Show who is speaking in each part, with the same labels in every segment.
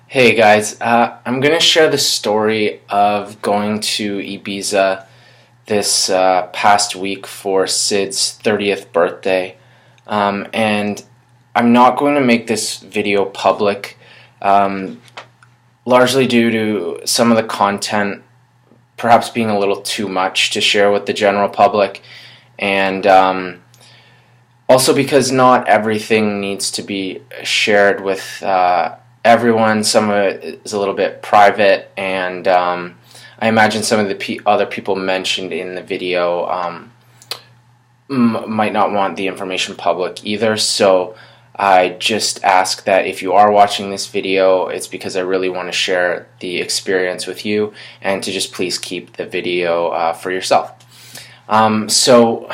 Speaker 1: Hey guys, I'm gonna share the story of going to Ibiza this past week for Sid's 30th birthday. And I'm not going to make this video public, um, largely due to some of the content perhaps being a little too much to share with the general public, and also because not everything needs to be shared with everyone. Some of it is a little bit private, and I imagine some of the other people mentioned in the video might not want the information public either. So I just ask that if you are watching this video, it's because I really want to share the experience with you, and to just please keep the video for yourself. So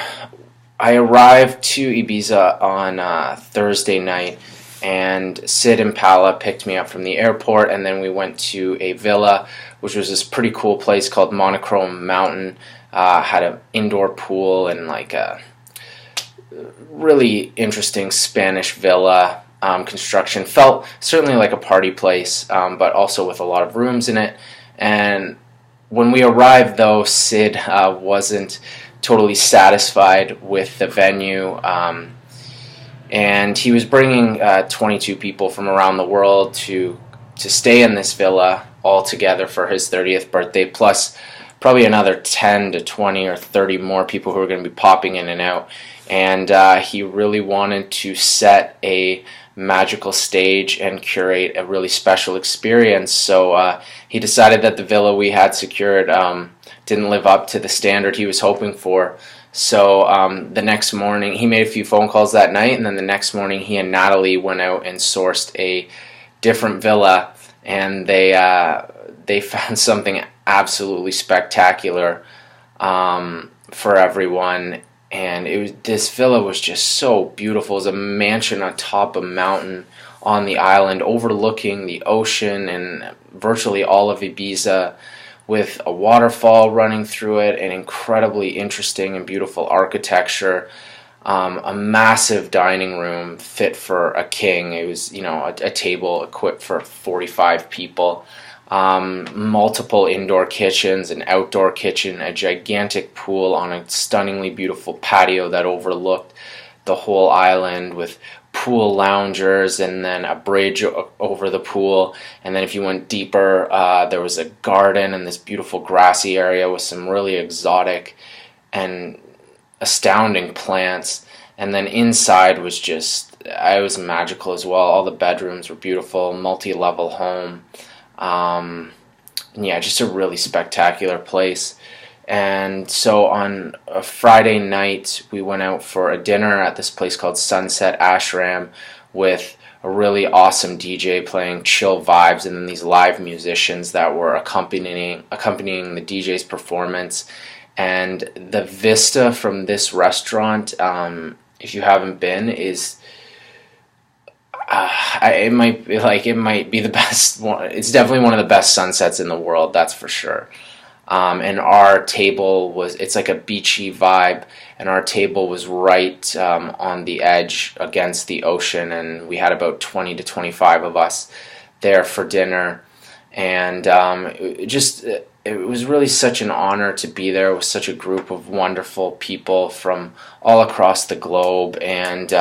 Speaker 1: I arrived to Ibiza on Thursday night, and Sid and Pala picked me up from the airport, and then we went to a villa, which was this pretty cool place called Monochrome Mountain. Had an indoor pool and like a really interesting Spanish villa construction. Felt certainly like a party place, but also with a lot of rooms in it. And when we arrived, though, Sid wasn't totally satisfied with the venue, and he was bringing 22 people from around the world to stay in this villa all together for his 30th birthday, plus probably another 10 to 20 or 30 more people who are going to be popping in and out. And he really wanted to set a magical stage and curate a really special experience. So he decided that the villa we had secured didn't live up to the standard he was hoping for. So the next morning, he made a few phone calls that night, and then the next morning he and Natalie went out and sourced a different villa, and they found something absolutely spectacular for everyone. And this villa was just so beautiful. It was a mansion on top of a mountain on the island, overlooking the ocean and virtually all of Ibiza, with a waterfall running through it, and incredibly interesting and beautiful architecture. A massive dining room fit for a king. It was, a table equipped for 45 people. Multiple indoor kitchens, an outdoor kitchen, a gigantic pool on a stunningly beautiful patio that overlooked the whole island, with pool loungers, and then a bridge over the pool. And then if you went deeper, there was a garden and this beautiful grassy area with some really exotic and astounding plants. And then inside was it was magical as well. All the bedrooms were beautiful, multi-level home. And yeah, just a really spectacular place. And so on a Friday night, we went out for a dinner at this place called Sunset Ashram, with a really awesome DJ playing chill vibes, and then these live musicians that were accompanying the DJ's performance. And the vista from this restaurant, if you haven't been, is it might be the best one. It's definitely one of the best sunsets in the world, that's for sure. And our table it's like a beachy vibe, and our table was right on the edge against the ocean, and we had about 20 to 25 of us there for dinner. And it was really such an honor to be there with such a group of wonderful people from all across the globe, and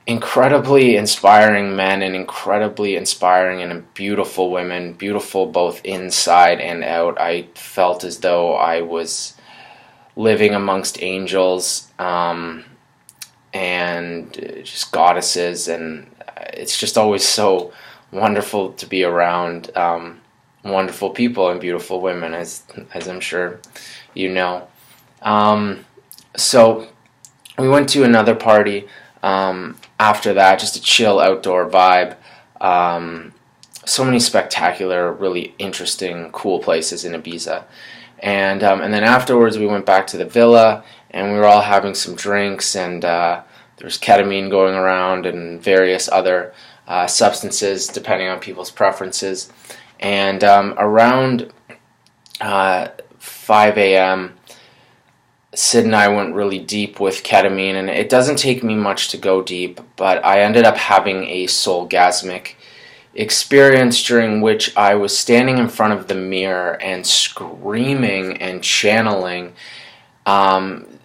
Speaker 1: incredibly inspiring men and incredibly inspiring and beautiful women, beautiful both inside and out. I felt as though I was living amongst angels and just goddesses, and it's just always so wonderful to be around wonderful people and beautiful women, as I'm sure you know. So we went to another party after that, just a chill outdoor vibe. So many spectacular, really interesting, cool places in Ibiza. And then afterwards we went back to the villa, and we were all having some drinks, and there was ketamine going around and various other substances depending on people's preferences. And around 5 a.m., Sid and I went really deep with ketamine, and it doesn't take me much to go deep, but I ended up having a soulgasmic experience during which I was standing in front of the mirror and screaming and channeling,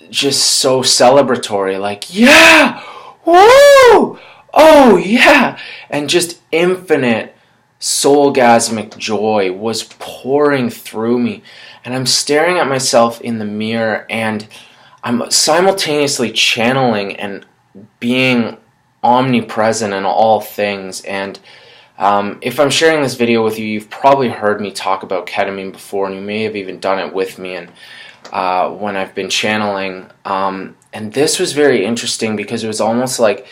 Speaker 1: just so celebratory, like, yeah, woo, oh yeah, and just infinite soulgasmic joy was pouring through me. And I'm staring at myself in the mirror, and I'm simultaneously channeling and being omnipresent in all things. And if I'm sharing this video with you, you've probably heard me talk about ketamine before, and you may have even done it with me and when I've been channeling. And this was very interesting because it was almost like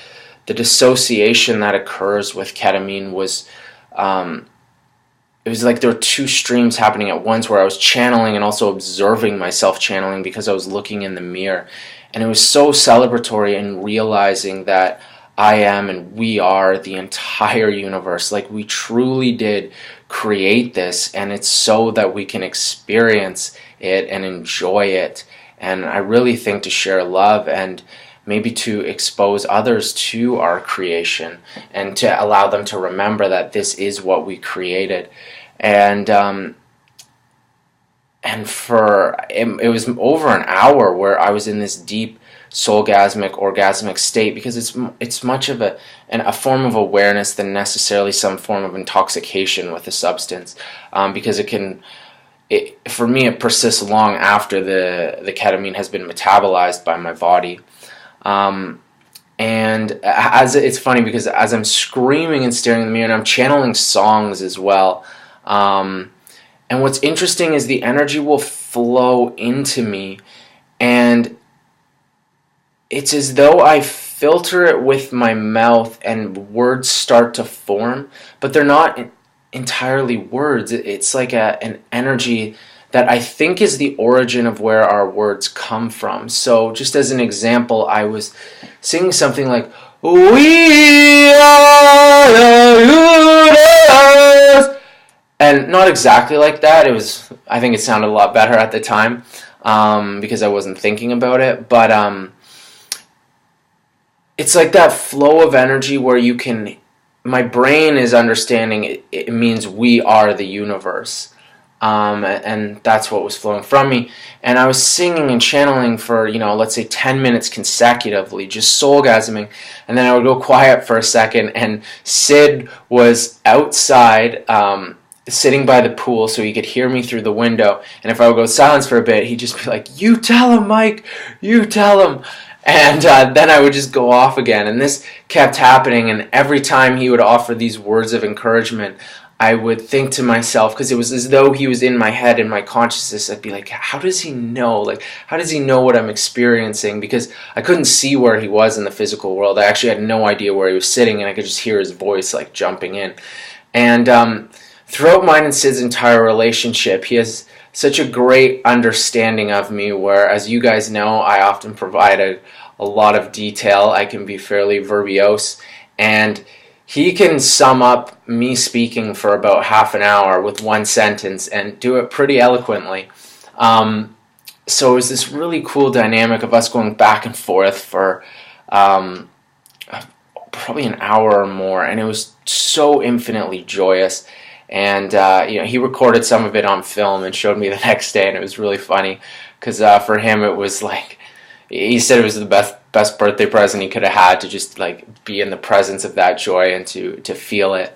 Speaker 1: the dissociation that occurs with ketamine was, it was like there were two streams happening at once, where I was channeling and also observing myself channeling because I was looking in the mirror. And it was so celebratory in realizing that I am and we are the entire universe. Like, we truly did create this, and it's so that we can experience it and enjoy it. And I really think to share love and maybe to expose others to our creation and to allow them to remember that this is what we created. And for it was over an hour where I was in this deep soulgasmic, orgasmic state, because it's much of a form of awareness than necessarily some form of intoxication with a substance, because for me it persists long after the ketamine has been metabolized by my body. And it's funny because as I'm screaming and staring in the mirror, and I'm channeling songs as well. And what's interesting is the energy will flow into me, and it's as though I filter it with my mouth and words start to form, but they're not entirely words. It's like an energy that I think is the origin of where our words come from. So just as an example, I was singing something like, "We are the universe," and not exactly like that. I think it sounded a lot better at the time, because I wasn't thinking about it. But it's like that flow of energy where my brain is understanding it means we are the universe. And that's what was flowing from me. And I was singing and channeling for, let's say 10 minutes consecutively, just soulgasming. And then I would go quiet for a second, and Sid was outside, sitting by the pool so he could hear me through the window. And if I would go silence for a bit, he'd just be like, "You tell him, Mike, you tell him." And then I would just go off again. And this kept happening, and every time he would offer these words of encouragement, I would think to myself, because it was as though he was in my head, in my consciousness, I'd be like, how does he know? Like, how does he know what I'm experiencing? Because I couldn't see where he was in the physical world. I actually had no idea where he was sitting, and I could just hear his voice, like, jumping in. And throughout mine and Sid's entire relationship, he has such a great understanding of me, where, as you guys know, I often provide a lot of detail. I can be fairly verbose, and he can sum up me speaking for about half an hour with one sentence and do it pretty eloquently. So it was this really cool dynamic of us going back and forth for probably an hour or more, and it was so infinitely joyous. And he recorded some of it on film and showed me the next day, and it was really funny because for him it was like, he said it was the best birthday present he could have had, to just like be in the presence of that joy and to feel it.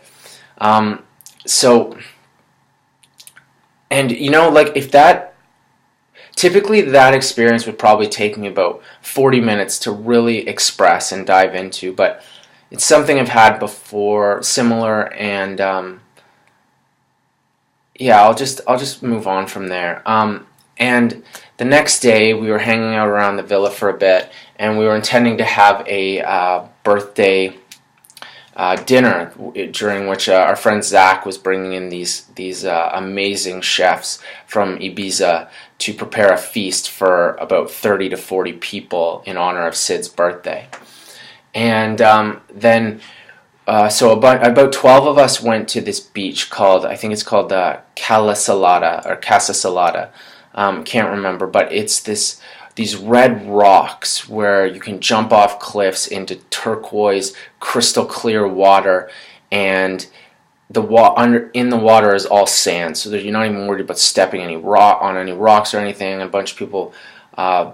Speaker 1: Typically that experience would probably take me about 40 minutes to really express and dive into, but it's something I've had before, similar, and I'll just move on from there. And the next day, we were hanging out around the villa for a bit, and we were intending to have a birthday dinner, during which our friend Zach was bringing in these amazing chefs from Ibiza to prepare a feast for about 30 to 40 people in honor of Sid's birthday. And then about 12 of us went to this beach called, I think it's called Cala Salada or Casa Salada. Can't remember, but it's these red rocks where you can jump off cliffs into turquoise, crystal clear water, and under in the water is all sand, so that you're not even worried about stepping on any rocks or anything. A bunch of people uh,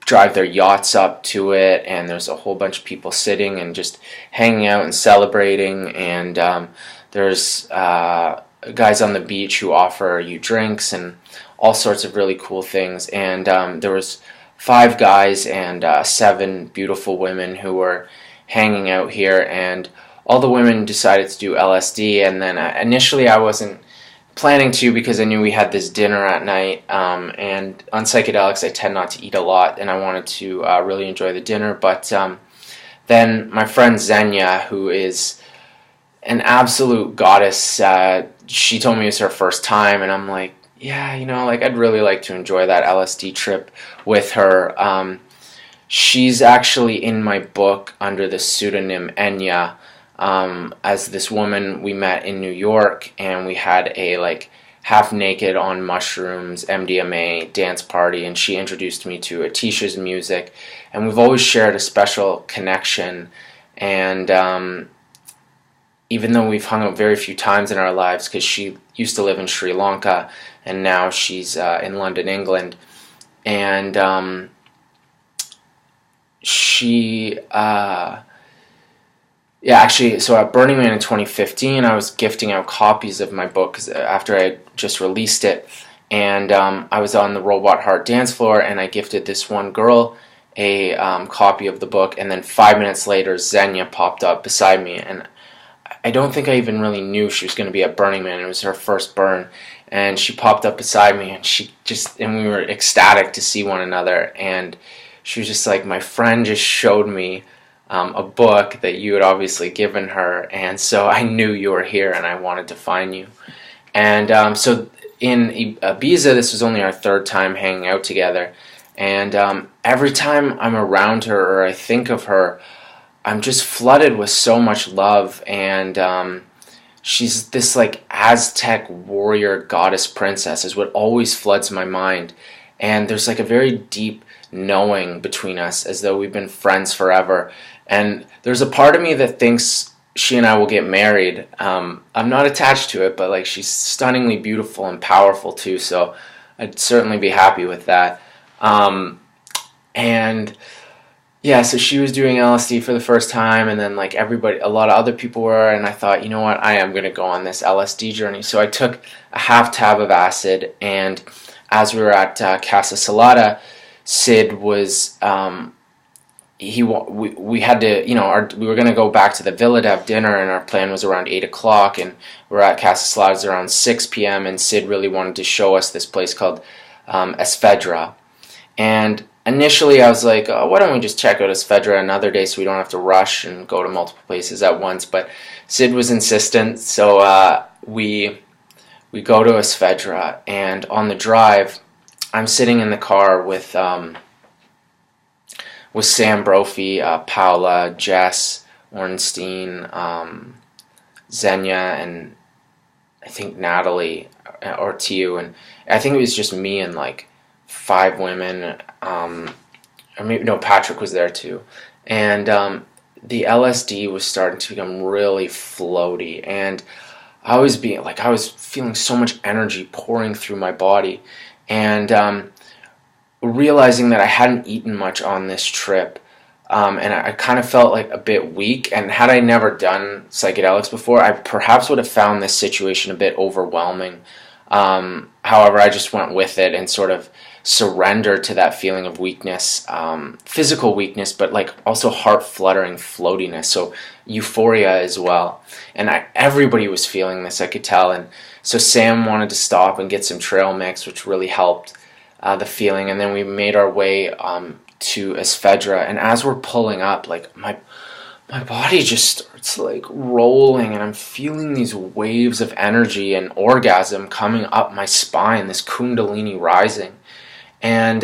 Speaker 1: drive their yachts up to it, and there's a whole bunch of people sitting and just hanging out and celebrating. And there's guys on the beach who offer you drinks and all sorts of really cool things. And there was 5 guys and 7 beautiful women who were hanging out here, and all the women decided to do LSD. And then initially I wasn't planning to, because I knew we had this dinner at night, and on psychedelics I tend not to eat a lot, and I wanted to really enjoy the dinner. But then my friend Xenia, who is an absolute goddess, she told me it was her first time, and I'm like, yeah, like I'd really like to enjoy that LSD trip with her. She's actually in my book under the pseudonym Enya, as this woman we met in New York, and we had a like half naked on mushrooms MDMA dance party, and she introduced me to Atisha's music, and we've always shared a special connection. And even though we've hung out very few times in our lives, because she used to live in Sri Lanka and now she's in London, England, and she yeah, actually, so at Burning Man in 2015, I was gifting out copies of my book 'cause after I just released it, and I was on the Robot Heart dance floor, and I gifted this one girl a copy of the book, and then 5 minutes later, Xenia popped up beside me, and I don't think I even really knew she was going to be at Burning Man. It was her first burn, and she popped up beside me, and we were ecstatic to see one another, and she was just like, my friend just showed me a book that you had obviously given her, and so I knew you were here and I wanted to find you. And so in Ibiza, this was only our 3rd time hanging out together, and every time I'm around her or I think of her, I'm just flooded with so much love. And she's this like Aztec warrior goddess princess is what always floods my mind, and there's like a very deep knowing between us, as though we've been friends forever. And there's a part of me that thinks she and I will get married. I'm not attached to it, but like she's stunningly beautiful and powerful too, so I'd certainly be happy with that. And yeah, so she was doing LSD for the first time, and then like everybody, a lot of other people were, and I thought, you know what, I am going to go on this LSD journey. So I took a half tab of acid, and as we were at Casa Salada, Sid was we had to, we were going to go back to the villa to have dinner, and our plan was around 8 o'clock, and we're at Casa Salada around 6 p.m. and Sid really wanted to show us this place called Esfedra. And initially I was like, oh, why don't we just check out Esfedra another day so we don't have to rush and go to multiple places at once. But Sid was insistent, so we go to Esfedra, and on the drive I'm sitting in the car with Sam Brophy, Paula, Jess, Ornstein, Xenia, and I think Natalie or Tiu, and I think it was just me and like 5 women, or maybe no, Patrick was there too, and the LSD was starting to become really floaty, and I was feeling so much energy pouring through my body, and realizing that I hadn't eaten much on this trip, and I kind of felt like a bit weak, and had I never done psychedelics before, I perhaps would have found this situation a bit overwhelming. However, I just went with it and sort of surrendered to that feeling of weakness, physical weakness, but like also heart-fluttering floatiness, so euphoria as well. And everybody was feeling this, I could tell, and so Sam wanted to stop and get some trail mix, which really helped the feeling, and then we made our way to Esfedra, and as we're pulling up, like my body just starts like rolling, and I'm feeling these waves of energy and orgasm coming up my spine, this kundalini rising, and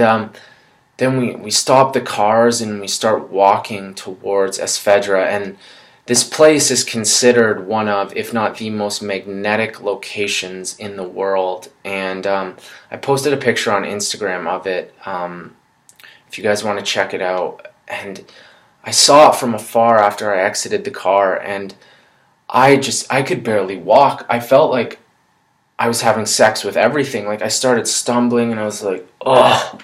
Speaker 1: then we stop the cars and we start walking towards Esfedra, and this place is considered one of, if not the most magnetic locations in the world, and I posted a picture on Instagram of it, if you guys want to check it out, and I saw it from afar after I exited the car, and I could barely walk. I felt like I was having sex with everything. Like I started stumbling and I was like, oh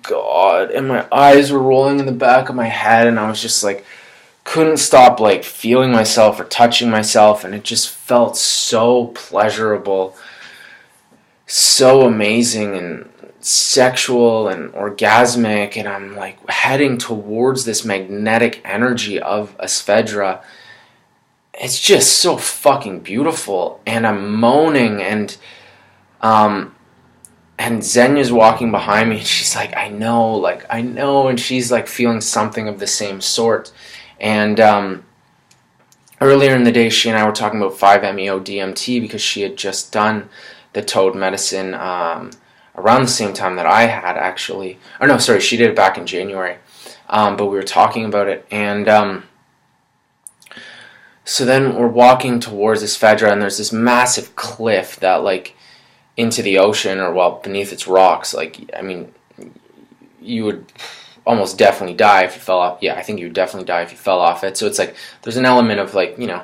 Speaker 1: God. And my eyes were rolling in the back of my head and I was just like, couldn't stop like feeling myself or touching myself, and it just felt so pleasurable, so amazing and sexual and orgasmic, and I'm like heading towards this magnetic energy of Asvedra. It's just so fucking beautiful, and I'm moaning, and Zenya's walking behind me, and she's like, I know, and she's like feeling something of the same sort. And earlier in the day, she and I were talking about 5-MeO DMT because she had just done the toad medicine around the same time that I had, actually. Or no, sorry, she did it back in January. But we were talking about it, and so then we're walking towards this Fedra, and there's this massive cliff that, like, into the ocean, or, well, beneath its rocks. Like, I mean, you would almost definitely die if you fell off. Yeah, I think you would definitely die if you fell off it. So it's like, there's an element of, like, you know,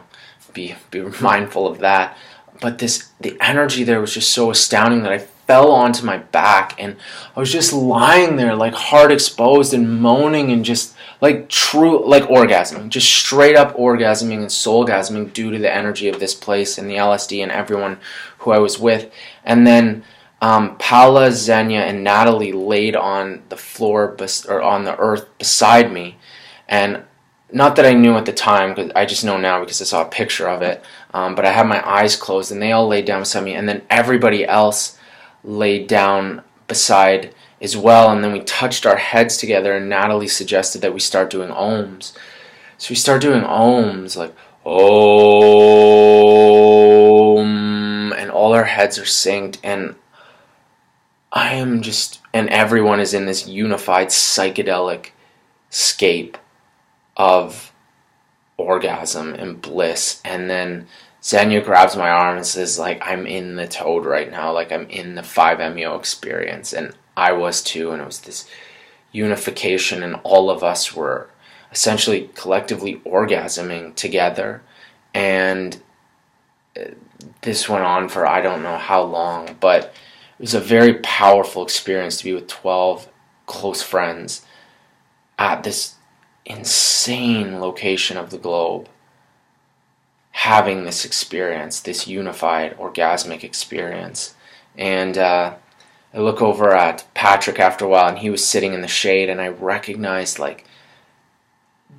Speaker 1: be mindful of that. But the energy there was just so astounding that I fell onto my back, and I was just lying there, like, heart exposed and moaning, and just like like orgasming, just straight up orgasming and soulgasming due to the energy of this place and the LSD and everyone who I was with. And then Paula, Xenia, and Natalie laid on the floor or on the earth beside me, and not that I knew at the time, because I just know now because I saw a picture of it. But I had my eyes closed, and they all laid down beside me, and then everybody else laid down beside as well, and then we touched our heads together, and Natalie suggested that we start doing ohms. So we start doing ohms, like Om, and all our heads are synced, and I am just, and everyone is in this unified psychedelic scape of orgasm and bliss. And then Xenia grabs my arm and says, like, I'm in the toad right now, like I'm in the 5-MeO experience, and I was too, and it was this unification, and all of us were essentially collectively orgasming together. And this went on for I don't know how long, but it was a very powerful experience to be with 12 close friends at this insane location of the globe, having this experience, this unified orgasmic experience. And I look over at Patrick after a while, and he was sitting in the shade, and I recognized, like,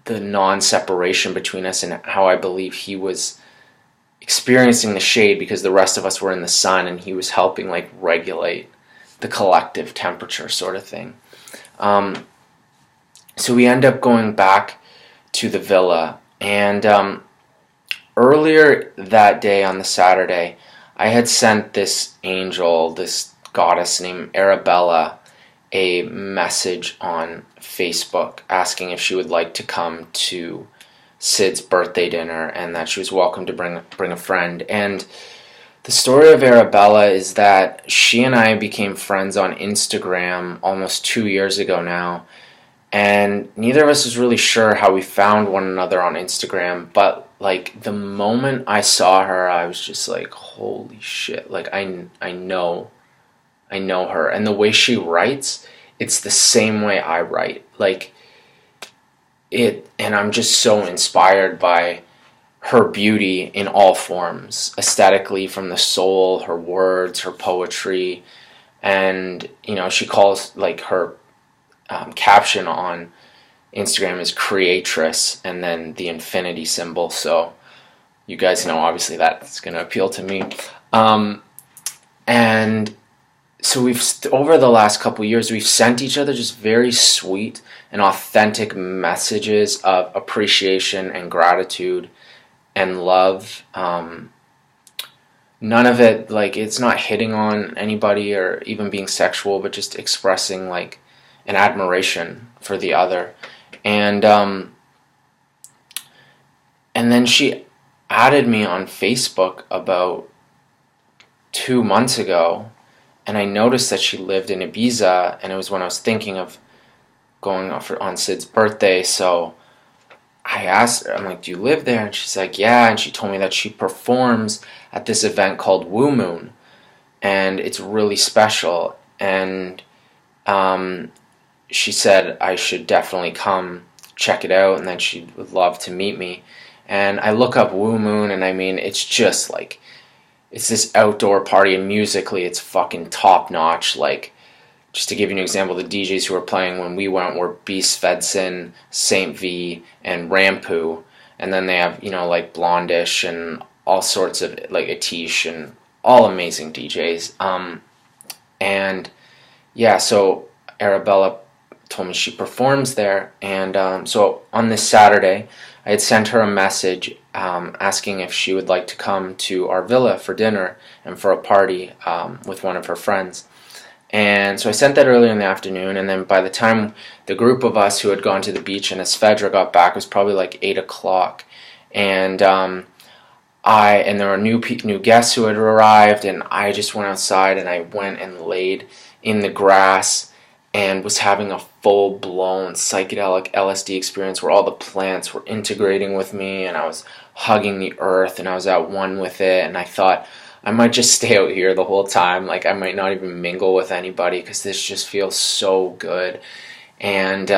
Speaker 1: the non-separation between us, and how I believe he was experiencing the shade because the rest of us were in the sun, and he was helping, like, regulate the collective temperature sort of thing. So we end up going back to the villa, and earlier that day on the Saturday, I had sent this angel, this goddess named Arabella, a message on Facebook asking if she would like to come to Sid's birthday dinner, and that she was welcome to bring a friend. And the story of Arabella is that she and I became friends on Instagram almost 2 years ago now, and neither of us is really sure how we found one another on Instagram, but like the moment I saw her, I was just like, holy shit, like I know her. And the way she writes, it's the same way I write. Like it, and I'm just so inspired by her beauty in all forms, aesthetically, from the soul, her words, her poetry. And, you know, she calls, like, her caption on Instagram is creatress, and then the infinity symbol. So you guys know, obviously, that's going to appeal to me. And so we've, over the last couple years, we've sent each other just very sweet and authentic messages of appreciation and gratitude and love. None of it, like, it's not hitting on anybody or even being sexual, but just expressing, like, an admiration for the other. And then she added me on Facebook about 2 months ago, and I noticed that she lived in Ibiza, and it was when I was thinking of going on Sid's birthday. So I asked her, I'm like, do you live there? And she's like, yeah. And she told me that she performs at this event called Woo Moon, and it's really special. And um, she said I should definitely come check it out, and then she would love to meet me. And I look up Woo Moon, and I mean, it's just like, it's this outdoor party, and musically, it's fucking top notch. Like, just to give you an example, the DJs who were playing when we went were Beast Svedson, Saint V, and Rampu. And then they have, like Blondish and all sorts of, like Atish, and all amazing DJs. And yeah, so Arabella told me she performs there. And so on this Saturday, I had sent her a message asking if she would like to come to our villa for dinner and for a party with one of her friends. And so I sent that earlier in the afternoon, and then by the time the group of us who had gone to the beach and Esfedra got back, it was probably like 8 o'clock. And there were new guests who had arrived, and I just went outside and I went and laid in the grass and was having a full-blown psychedelic LSD experience where all the plants were integrating with me, and I was hugging the earth, and I was at one with it, and I thought, I might just stay out here the whole time. Like, I might not even mingle with anybody because this just feels so good. And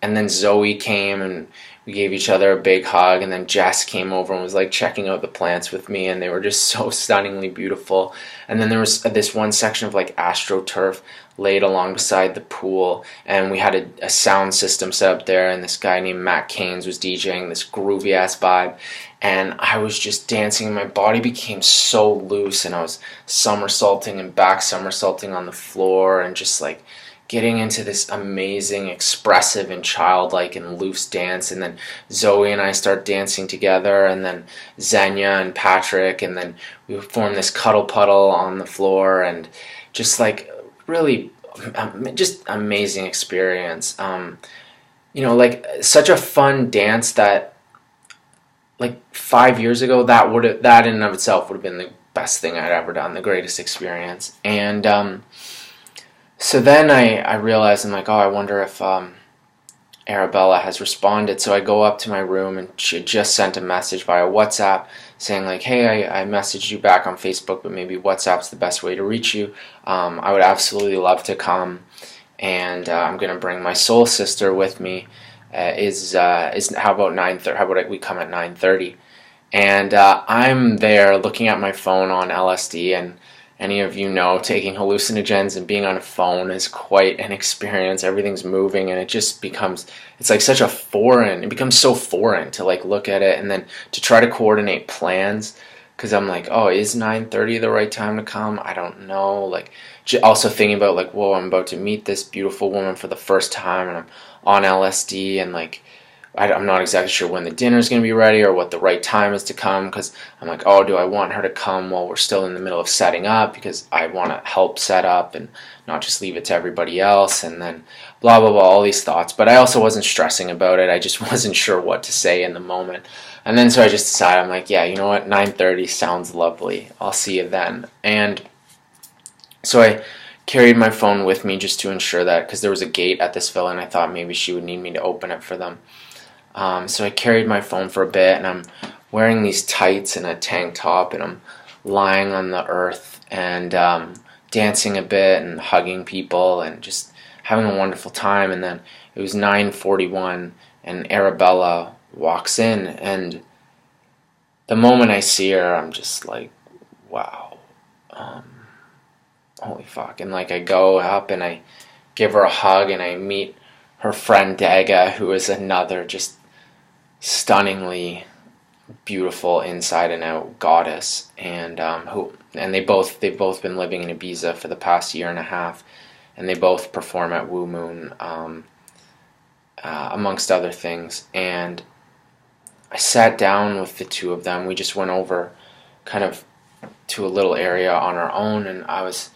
Speaker 1: then Zoe came and we gave each other a big hug. And then Jess came over and was like checking out the plants with me, and they were just so stunningly beautiful. And then there was this one section of like AstroTurf laid along beside the pool, and we had a sound system set up there, and this guy named Matt Caines was DJing this groovy ass vibe, and I was just dancing, and my body became so loose, and I was somersaulting and back somersaulting on the floor, and just like getting into this amazing, expressive and childlike and loose dance. And then Zoe and I start dancing together, and then Xenia and Patrick, and then we form this cuddle puddle on the floor, and just like really just amazing experience. Like such a fun dance that like 5 years ago, that in and of itself would have been the best thing I'd ever done, the greatest experience. And so then I realized, I'm like, oh, I wonder if Arabella has responded. So I go up to my room, and she had just sent a message via WhatsApp saying like, hey, I messaged you back on Facebook, but maybe WhatsApp's the best way to reach you. I would absolutely love to come, and I'm gonna bring my soul sister with me. How about 9:30? How about we come at 9:30? And I'm there looking at my phone on LSD, and any of you know, taking hallucinogens and being on a phone is quite an experience. Everything's moving, and it just becomes, it's like it becomes so foreign to like look at it and then to try to coordinate plans, because I'm like, oh, is 9:30 the right time to come? I don't know. Like, also thinking about like, whoa, I'm about to meet this beautiful woman for the first time, and I'm on LSD, and like, I'm not exactly sure when the dinner's going to be ready or what the right time is to come, because I'm like, oh, do I want her to come while we're still in the middle of setting up, because I want to help set up and not just leave it to everybody else, and then blah, blah, blah, all these thoughts. But I also wasn't stressing about it. I just wasn't sure what to say in the moment. And then so I just decided, I'm like, yeah, you know what, 9:30 sounds lovely. I'll see you then. And so I carried my phone with me just to ensure that, because there was a gate at this villa, and I thought maybe she would need me to open it for them. So I carried my phone for a bit, and I'm wearing these tights and a tank top, and I'm lying on the earth and dancing a bit and hugging people and just having a wonderful time. And then it was 9:41, and Arabella walks in, and the moment I see her, I'm just like, wow, holy fuck. And like, I go up and I give her a hug, and I meet her friend Daga, who is another just stunningly beautiful inside and out goddess, and they've both been living in Ibiza for the past year and a half, and they both perform at Woo Moon, amongst other things. And I sat down with the two of them. We just went over kind of to a little area on our own, and I was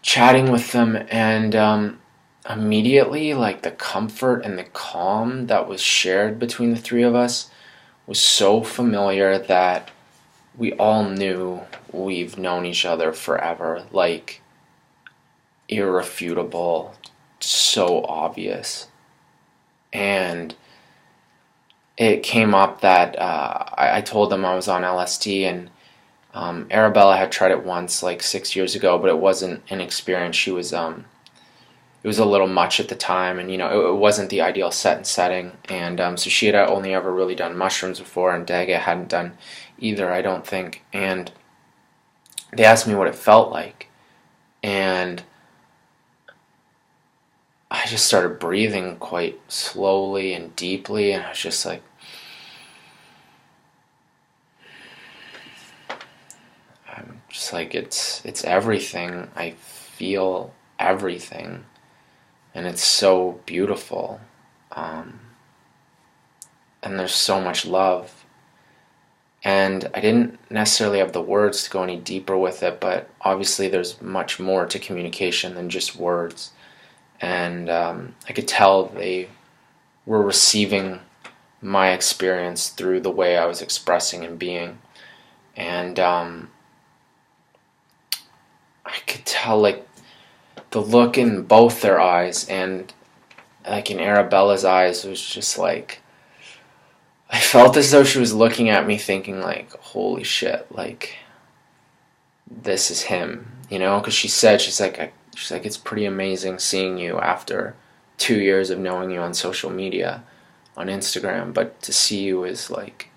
Speaker 1: chatting with them, and immediately, like, the comfort and the calm that was shared between the three of us was so familiar that we all knew we've known each other forever. Like, irrefutable, so obvious. And it came up that I told them I was on LSD, and Arabella had tried it once, like 6 years ago, but it wasn't an experience. It was a little much at the time, and it wasn't the ideal setting, and so she had only ever really done mushrooms before, and Daga hadn't done either, I don't think. And they asked me what it felt like, and I just started breathing quite slowly and deeply, and I was just like, I'm just like, it's everything. I feel everything, and it's so beautiful. Um, and there's so much love. And I didn't necessarily have the words to go any deeper with it, but obviously there's much more to communication than just words. And I could tell they were receiving my experience through the way I was expressing and being. And I could tell, like, the look in both their eyes, and like in Arabella's eyes, was just like, I felt as though she was looking at me thinking like, holy shit, like, this is him, because she's like, it's pretty amazing seeing you after 2 years of knowing you on social media, on Instagram, but to see you is like,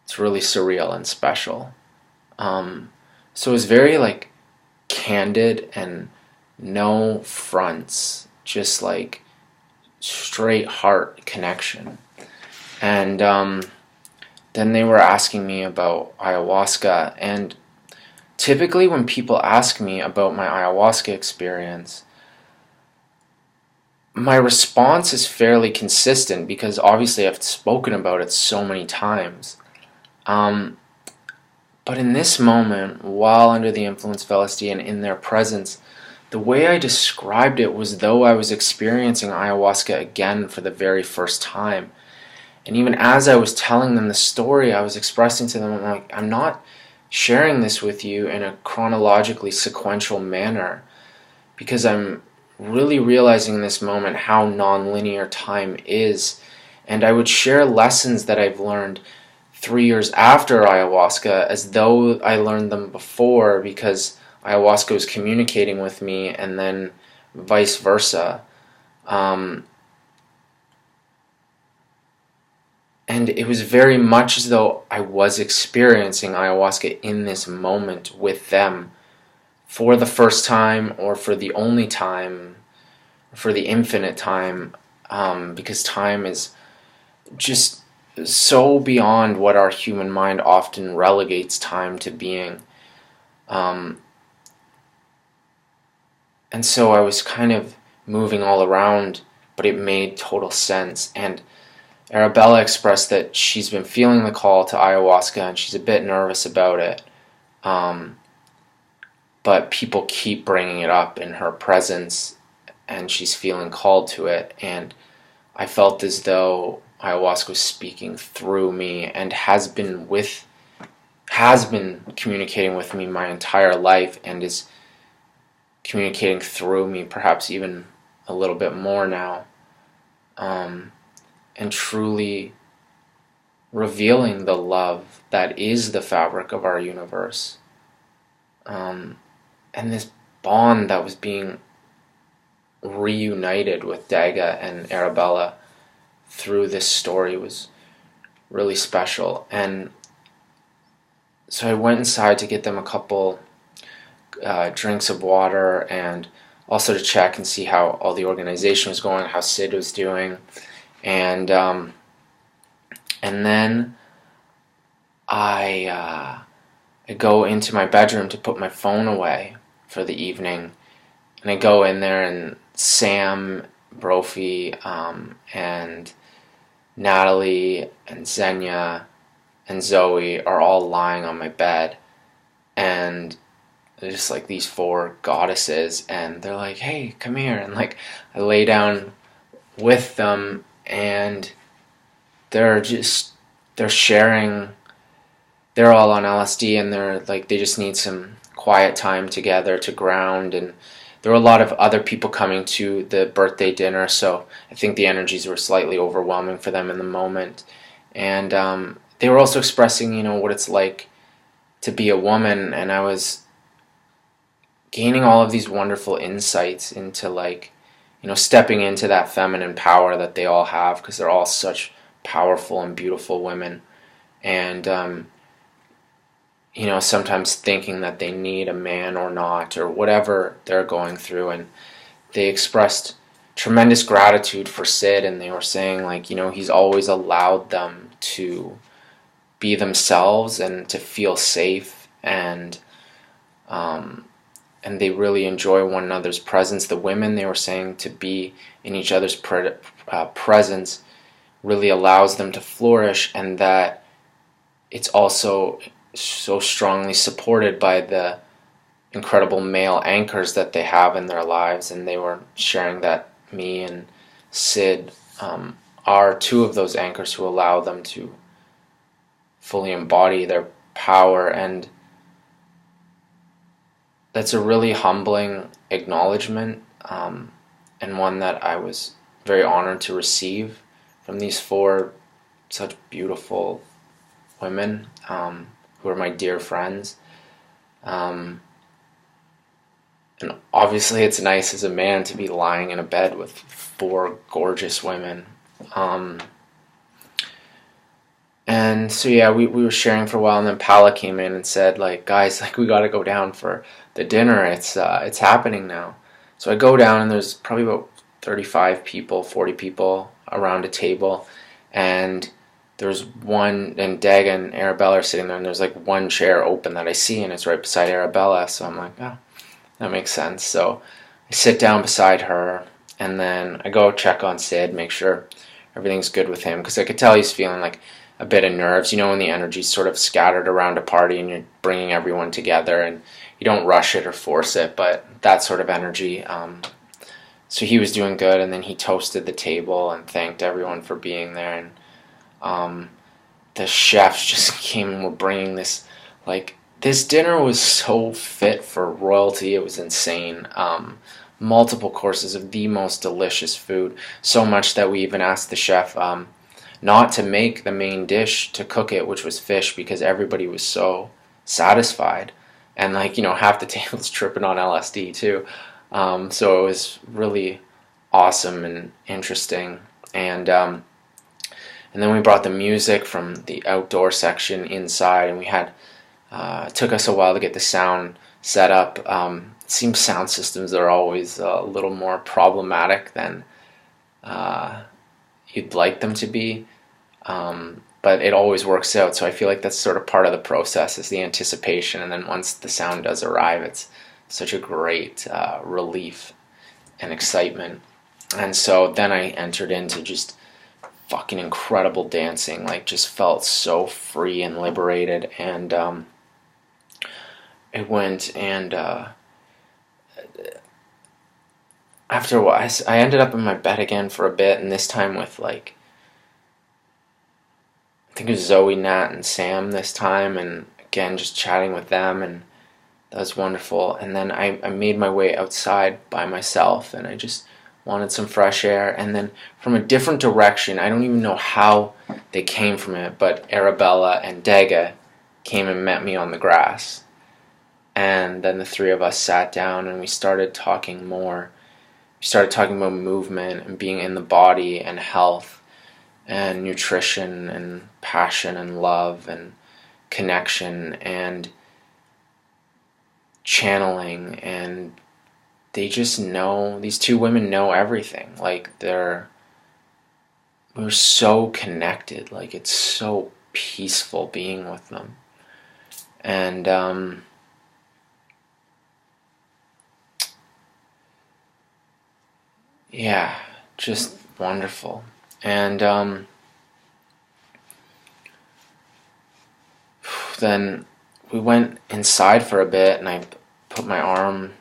Speaker 1: it's really surreal and special. So it was very like candid and no fronts, just like straight heart connection. And then they were asking me about ayahuasca, and typically when people ask me about my ayahuasca experience, my response is fairly consistent because obviously I've spoken about it so many times. But in this moment, while under the influence of LSD and in their presence, the way I described it was though I was experiencing ayahuasca again for the very first time. And even as I was telling them the story, I was expressing to them, like, I'm not sharing this with you in a chronologically sequential manner because I'm really realizing in this moment how non-linear time is. And I would share lessons that I've learned 3 years after ayahuasca as though I learned them before, because ayahuasca was communicating with me, and then vice versa. And it was very much as though I was experiencing ayahuasca in this moment with them for the first time, or for the only time, for the infinite time, because time is just so beyond what our human mind often relegates time to being. And so I was kind of moving all around, but it made total sense. And Arabella expressed that she's been feeling the call to ayahuasca and she's a bit nervous about it. But people keep bringing it up in her presence and she's feeling called to it. And I felt as though ayahuasca was speaking through me and has been communicating with me my entire life, and is communicating through me perhaps even a little bit more now. And truly revealing the love that is the fabric of our universe. And this bond that was being reunited with Daga and Arabella through this story was really special. And so I went inside to get them a couple drinks of water, and also to check and see how all the organization was going, how Sid was doing. And then I go into my bedroom to put my phone away for the evening, and I go in there, and Sam, Brophy, and Natalie, and Xenia, and Zoe are all lying on my bed, and they're just like these four goddesses, and they're like, hey, come here, and like I lay down with them, and they're sharing, they're all on LSD, and they're like, they just need some quiet time together to ground, and there were a lot of other people coming to the birthday dinner, so I think the energies were slightly overwhelming for them in the moment. And they were also expressing, what it's like to be a woman, and I was gaining all of these wonderful insights into, like, stepping into that feminine power that they all have, because they're all such powerful and beautiful women. And sometimes thinking that they need a man or not, or whatever they're going through. And they expressed tremendous gratitude for Sid, and they were saying, like, he's always allowed them to be themselves and to feel safe, and they really enjoy one another's presence. The women, they were saying, to be in each other's presence really allows them to flourish, and that it's also so strongly supported by the incredible male anchors that they have in their lives. And they were sharing that me and Sid are two of those anchors who allow them to fully embody their power. And that's a really humbling acknowledgement, and one that I was very honored to receive from these four such beautiful women, who are my dear friends. And obviously it's nice as a man to be lying in a bed with four gorgeous women. And so yeah, we were sharing for a while, and then Paula came in and said, like, guys, like, we got to go down for the dinner. It's happening now. So I go down, and there's probably about 35 people, 40 people around a table, and there's one, and Dag and Arabella are sitting there, and there's like one chair open that I see, and it's right beside Arabella. So I'm like, oh, that makes sense. So I sit down beside her, and then I go check on Sid, make sure everything's good with him, because I could tell he's feeling like a bit of nerves. When the energy's sort of scattered around a party and you're bringing everyone together, and you don't rush it or force it, but that sort of energy. So he was doing good, and then he toasted the table and thanked everyone for being there. And the chefs just came and were bringing this, like, this dinner was so fit for royalty. It was insane. Multiple courses of the most delicious food, so much that we even asked the chef not to make the main dish, to cook it, which was fish, because everybody was so satisfied. And, like, half the table's tripping on LSD too. So it was really awesome and interesting. And then we brought the music from the outdoor section inside, and we had, it took us a while to get the sound set up. It seems sound systems are always a little more problematic than you'd like them to be. But it always works out, so I feel like that's sort of part of the process, is the anticipation, and then once the sound does arrive, it's such a great relief and excitement. And so then I entered into just fucking incredible dancing, like, just felt so free and liberated. And I went, and after a while, I ended up in my bed again for a bit, and this time with, like, I think it was Zoe, Nat, and Sam this time, and again, just chatting with them, and that was wonderful. And then I made my way outside by myself, and I just wanted some fresh air. And then from a different direction, I don't even know how they came from it, but Arabella and Dega came and met me on the grass. And then the three of us sat down, and we started talking more. We started talking about movement and being in the body and health and nutrition and passion and love and connection and channeling. And they just know, these two women know everything. Like, we're so connected. Like, it's so peaceful being with them. And yeah, just wonderful. And then we went inside for a bit, and I put my arm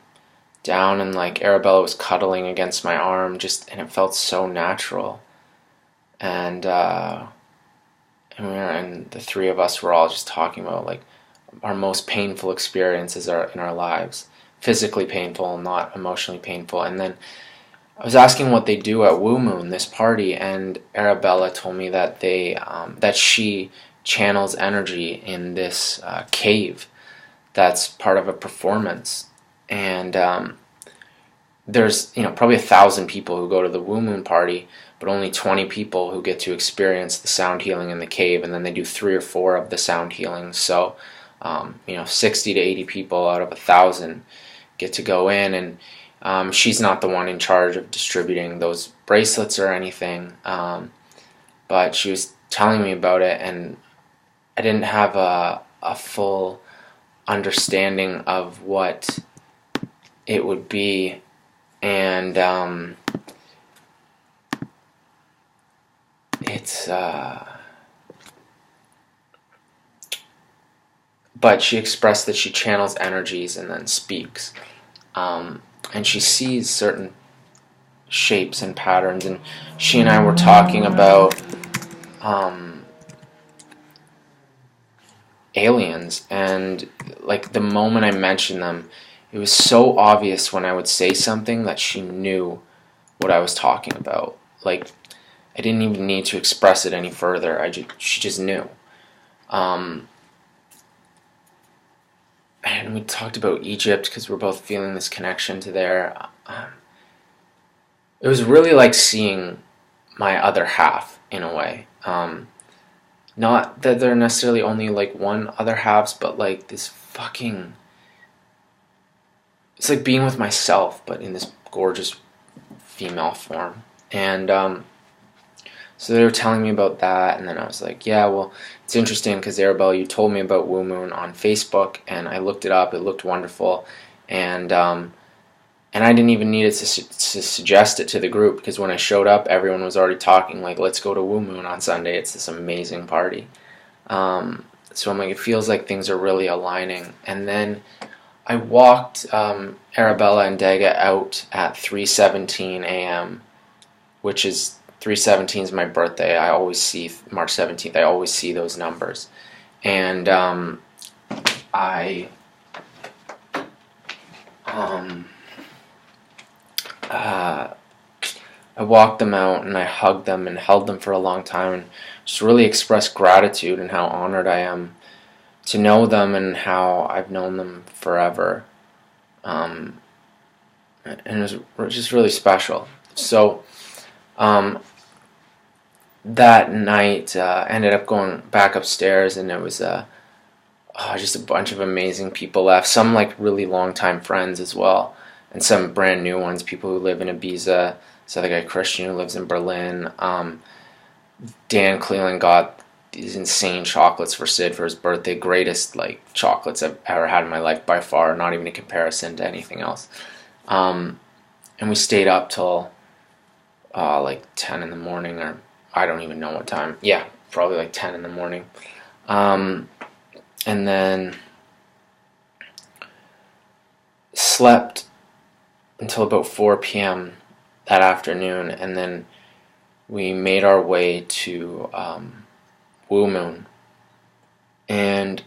Speaker 1: down, and, like, Arabella was cuddling against my arm, and it felt so natural. And and the three of us were all just talking about, like, our most painful experiences in our lives, physically painful, not emotionally painful. And then I was asking what they do at Woo Moon, this party, and Arabella told me that that she channels energy in this cave that's part of a performance. And there's probably 1,000 people who go to the Woo Moon party, but only 20 people who get to experience the sound healing in the cave, and then they do 3 or 4 of the sound healings. So 60 to 80 people out of 1,000 get to go in, and she's not the one in charge of distributing those bracelets or anything, but she was telling me about it, and I didn't have a full understanding of what it would be. And it's but she expressed that she channels energies and then speaks, and she sees certain shapes and patterns, and she and I were talking about aliens, and like the moment I mentioned them, it was so obvious when I would say something that she knew what I was talking about. Like, I didn't even need to express it any further. She just knew. And we talked about Egypt because we're both feeling this connection to there. It was really like seeing my other half in a way. Not that there are necessarily only like one other halves, but like this fucking... It's like being with myself, but in this gorgeous female form. And so they were telling me about that, and then I was like, yeah, well, it's interesting because Arabelle, you told me about Woo Moon on Facebook, and I looked it up. It looked wonderful, and I didn't even need it to suggest it to the group, because when I showed up, everyone was already talking like, let's go to Woo Moon on Sunday. It's this amazing party. So I'm like, it feels like things are really aligning. And then I walked Arabella and Dega out at 3:17 a.m., which is 3:17 is my birthday. I always see March 17th. I always see those numbers, and I walked them out, and I hugged them and held them for a long time, and just really expressed gratitude and how honored I am to know them and how I've known them forever. And it was just really special. So that night, ended up going back upstairs, and it was just a bunch of amazing people left. Some like really long-time friends as well, and some brand new ones, people who live in Ibiza. This other guy, Christian, who lives in Berlin. Dan Cleland got these insane chocolates for Sid for his birthday. Greatest like chocolates I've ever had in my life by far, not even a comparison to anything else. And we stayed up till like 10 in the morning, or I don't even know what time. Yeah, probably like 10 in the morning. And then slept until about 4 p.m. that afternoon, and then we made our way to Woo Moon, and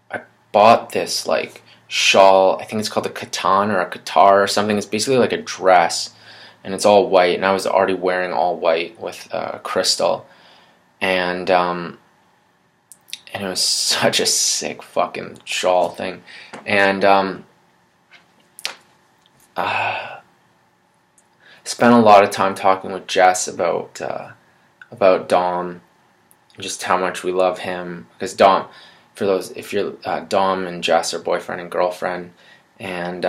Speaker 1: I bought this like shawl. I think it's called a katan or a katar or something. It's basically like a dress, and it's all white, and I was already wearing all white with crystal, and it was such a sick fucking shawl thing. And spent a lot of time talking with Jess about Dom, and just how much we love him. Because Dom, for those, if you're Dom and Jess are boyfriend and girlfriend, and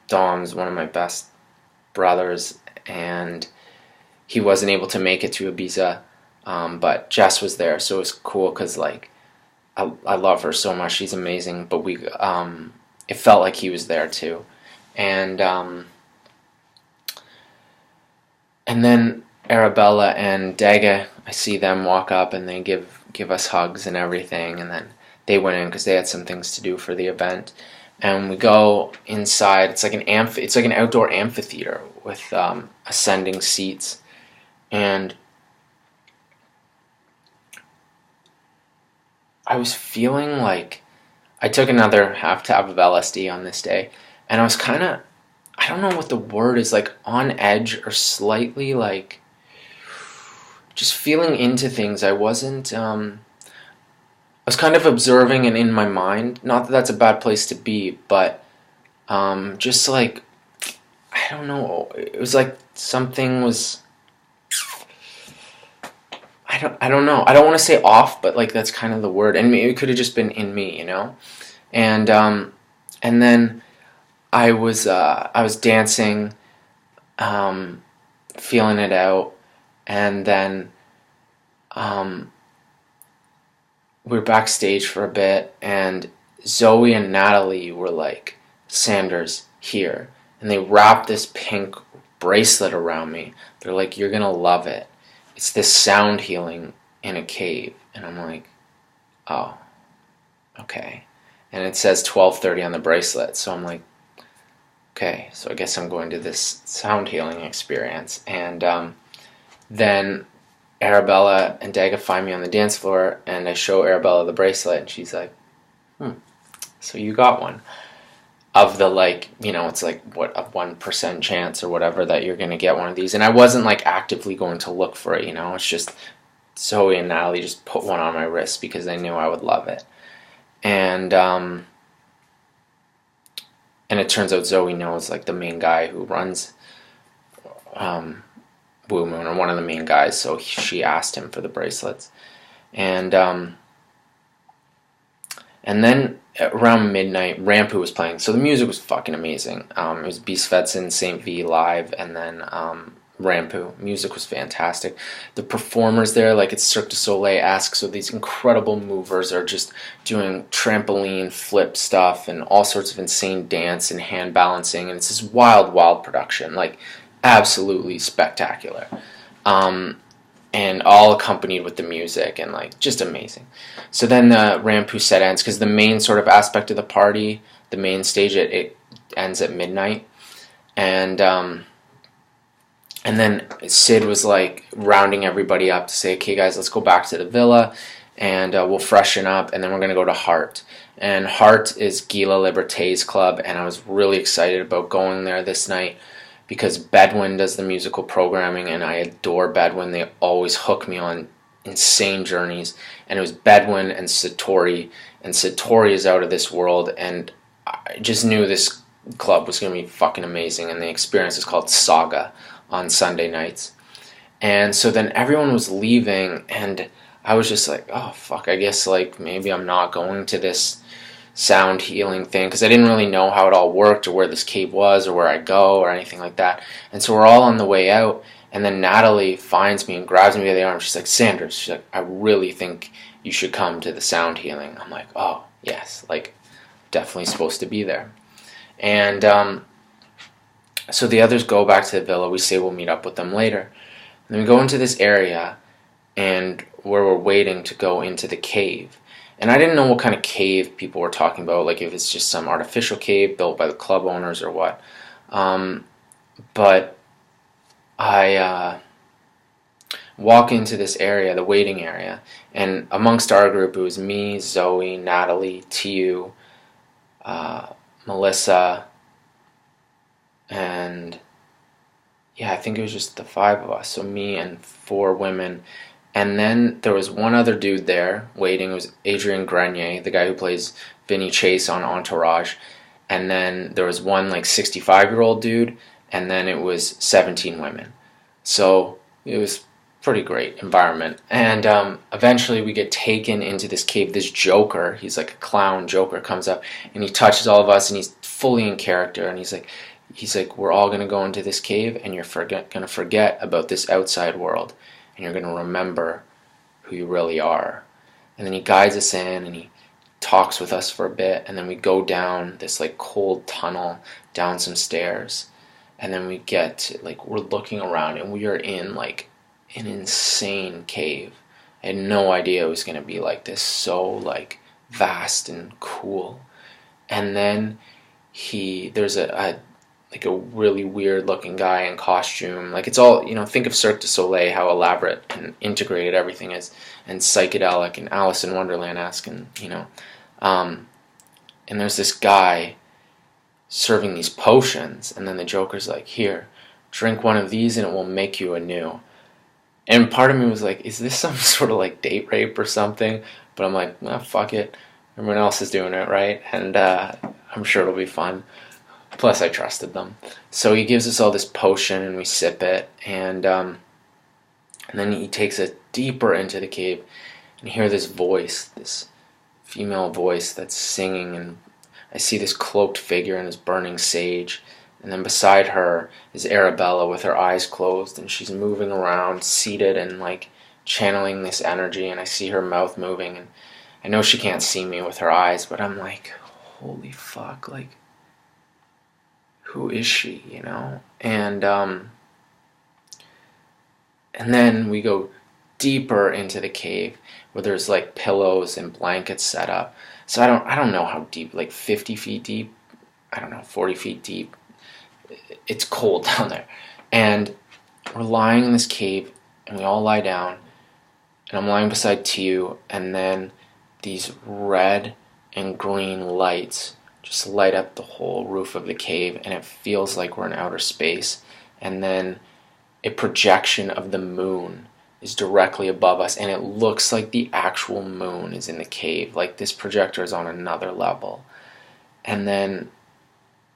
Speaker 1: Dom's one of my best brothers, and he wasn't able to make it to Ibiza, but Jess was there, so it was cool because like I love her so much. She's amazing, but it felt like he was there too, and then Arabella and Dega, I see them walk up and they give us hugs and everything, and then they went in because they had some things to do for the event, and we go inside. It's like an outdoor amphitheater with ascending seats, and I was feeling like I took another half tab of LSD on this day, and I was kind of, I don't know what the word is, like on edge or slightly like just feeling into things. I wasn't, I was kind of observing and in my mind. Not that that's a bad place to be, but just like, I don't know. It was like something was, I don't know. I don't want to say off, but like that's kind of the word. And it could have just been in me, you know? And then I was dancing, feeling it out, and then we were backstage for a bit, and Zoe and Natalie were like, Sanders, here. And they wrapped this pink bracelet around me. They're like, you're gonna love it. It's this sound healing in a cave. And I'm like, oh, okay. And it says 12:30 on the bracelet. So I'm like, okay, so I guess I'm going to this sound healing experience. And then Arabella and Daga find me on the dance floor, and I show Arabella the bracelet, and she's like, so you got one. Of the, like, you know, it's like, what, a 1% chance or whatever that you're going to get one of these. And I wasn't, like, actively going to look for it, you know. It's just Zoe and Natalie just put one on my wrist because they knew I would love it. And it turns out Zoe knows, like, the main guy who runs Blue Moon, or one of the main guys, so she asked him for the bracelets. And then around midnight, Rampu was playing. So the music was fucking amazing. It was Beast Svetson, St. V live, and then Rampu. Music was fantastic. The performers there, like it's Cirque du Soleil-esque, so these incredible movers are just doing trampoline flip stuff and all sorts of insane dance and hand balancing, and it's this wild, wild production, like absolutely spectacular. And all accompanied with the music, and like just amazing. So then the Rampu set ends, because the main sort of aspect of the party, the main stage, it ends at midnight, and then Sid was like rounding everybody up to say, okay guys, let's go back to the villa, and we'll freshen up, and then we're gonna go to Heart. And Heart is Gila Liberté's club, and I was really excited about going there this night, because Bedouin does the musical programming, and I adore Bedouin. They always hook me on insane journeys. And it was Bedouin and Satori is out of this world, and I just knew this club was going to be fucking amazing, and the experience is called Saga on Sunday nights. And so then everyone was leaving, and I was just like, oh fuck, I guess like maybe I'm not going to this sound healing thing, because I didn't really know how it all worked, or where this cave was, or where I go, or anything like that. And so we're all on the way out, and then Natalie finds me and grabs me by the arm. She's like, Sanders, she's like, I really think you should come to the sound healing. I'm like, oh yes, like definitely supposed to be there. And so the others go back to the villa. We say we'll meet up with them later, and then we go into this area, and where we're waiting to go into the cave. And I didn't know what kind of cave people were talking about, like if it's just some artificial cave built by the club owners or what. But I walk into this area, the waiting area, and amongst our group, it was me, Zoe, Natalie, Tiu, Melissa, and yeah, I think it was just the 5 of us. So me and 4 women. And then there was one other dude there waiting. It was Adrian Grenier, the guy who plays Vinny Chase on Entourage. And then there was one like 65-year-old dude, and then it was 17 women. So it was pretty great environment. And eventually we get taken into this cave. This Joker, he's like a clown Joker, comes up and he touches all of us, and he's fully in character. And he's like, we're all gonna go into this cave, and you're gonna forget about this outside world. And you're going to remember who you really are. And then he guides us in, and he talks with us for a bit, and then we go down this like cold tunnel, down some stairs, and then we get to, like, we're looking around, and we are in like an insane cave. I had no idea it was going to be like this, so like vast and cool. And then there's a really weird looking guy in costume. Like, it's all, you know, think of Cirque du Soleil, how elaborate and integrated everything is, and psychedelic and Alice in Wonderland-esque, and, you know. and there's this guy serving these potions, and then the Joker's like, here, drink one of these and it will make you anew. And part of me was like, is this some sort of like date rape or something? But I'm like, nah, fuck it. Everyone else is doing it, right? And I'm sure it'll be fun. Plus, I trusted them. So he gives us all this potion, and we sip it, and then he takes us deeper into the cave, and you hear this voice, this female voice that's singing, and I see this cloaked figure in this burning sage, and then beside her is Arabella with her eyes closed, and she's moving around, seated and like channeling this energy, and I see her mouth moving, and I know she can't see me with her eyes, but I'm like, holy fuck, like, who is she, you know? And then we go deeper into the cave where there's like pillows and blankets set up. So I don't know how deep, like 50 feet deep, I don't know, 40 feet deep. It's cold down there. And we're lying in this cave, and we all lie down, and I'm lying beside Tiu, and then these red and green lights just light up the whole roof of the cave, and it feels like we're in outer space. And then a projection of the moon is directly above us, and it looks like the actual moon is in the cave. Like, this projector is on another level. And then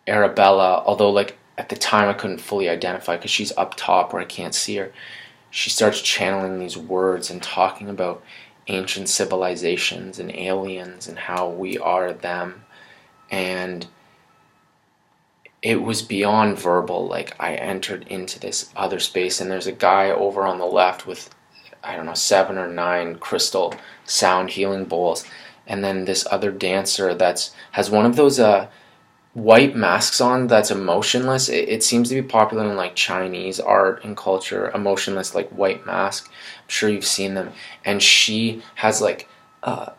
Speaker 1: Arabella, although like at the time I couldn't fully identify because she's up top where I can't see her, she starts channeling these words and talking about ancient civilizations and aliens and how we are them. And it was beyond verbal. Like, I entered into this other space, and there's a guy over on the left with, I don't know, 7 or 9 crystal sound healing bowls, and then this other dancer has one of those white masks on that's emotionless. It seems to be popular in like Chinese art and culture, emotionless like white mask. I'm sure you've seen them. And she has like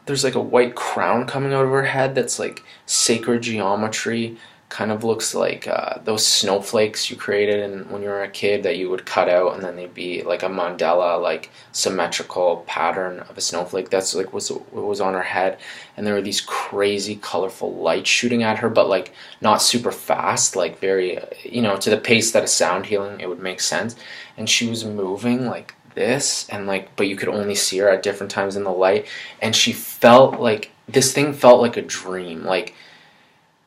Speaker 1: there's like a white crown coming out of her head that's like sacred geometry. Kind of looks like those snowflakes you created when you were a kid that you would cut out, and then they'd be like a mandala, like symmetrical pattern of a snowflake. That's like what was on her head. And there were these crazy colorful lights shooting at her, but like not super fast, like very, to the pace that a sound healing it would make sense. And she was moving like this, and like, but you could only see her at different times in the light. And she felt like, this thing felt like a dream. Like,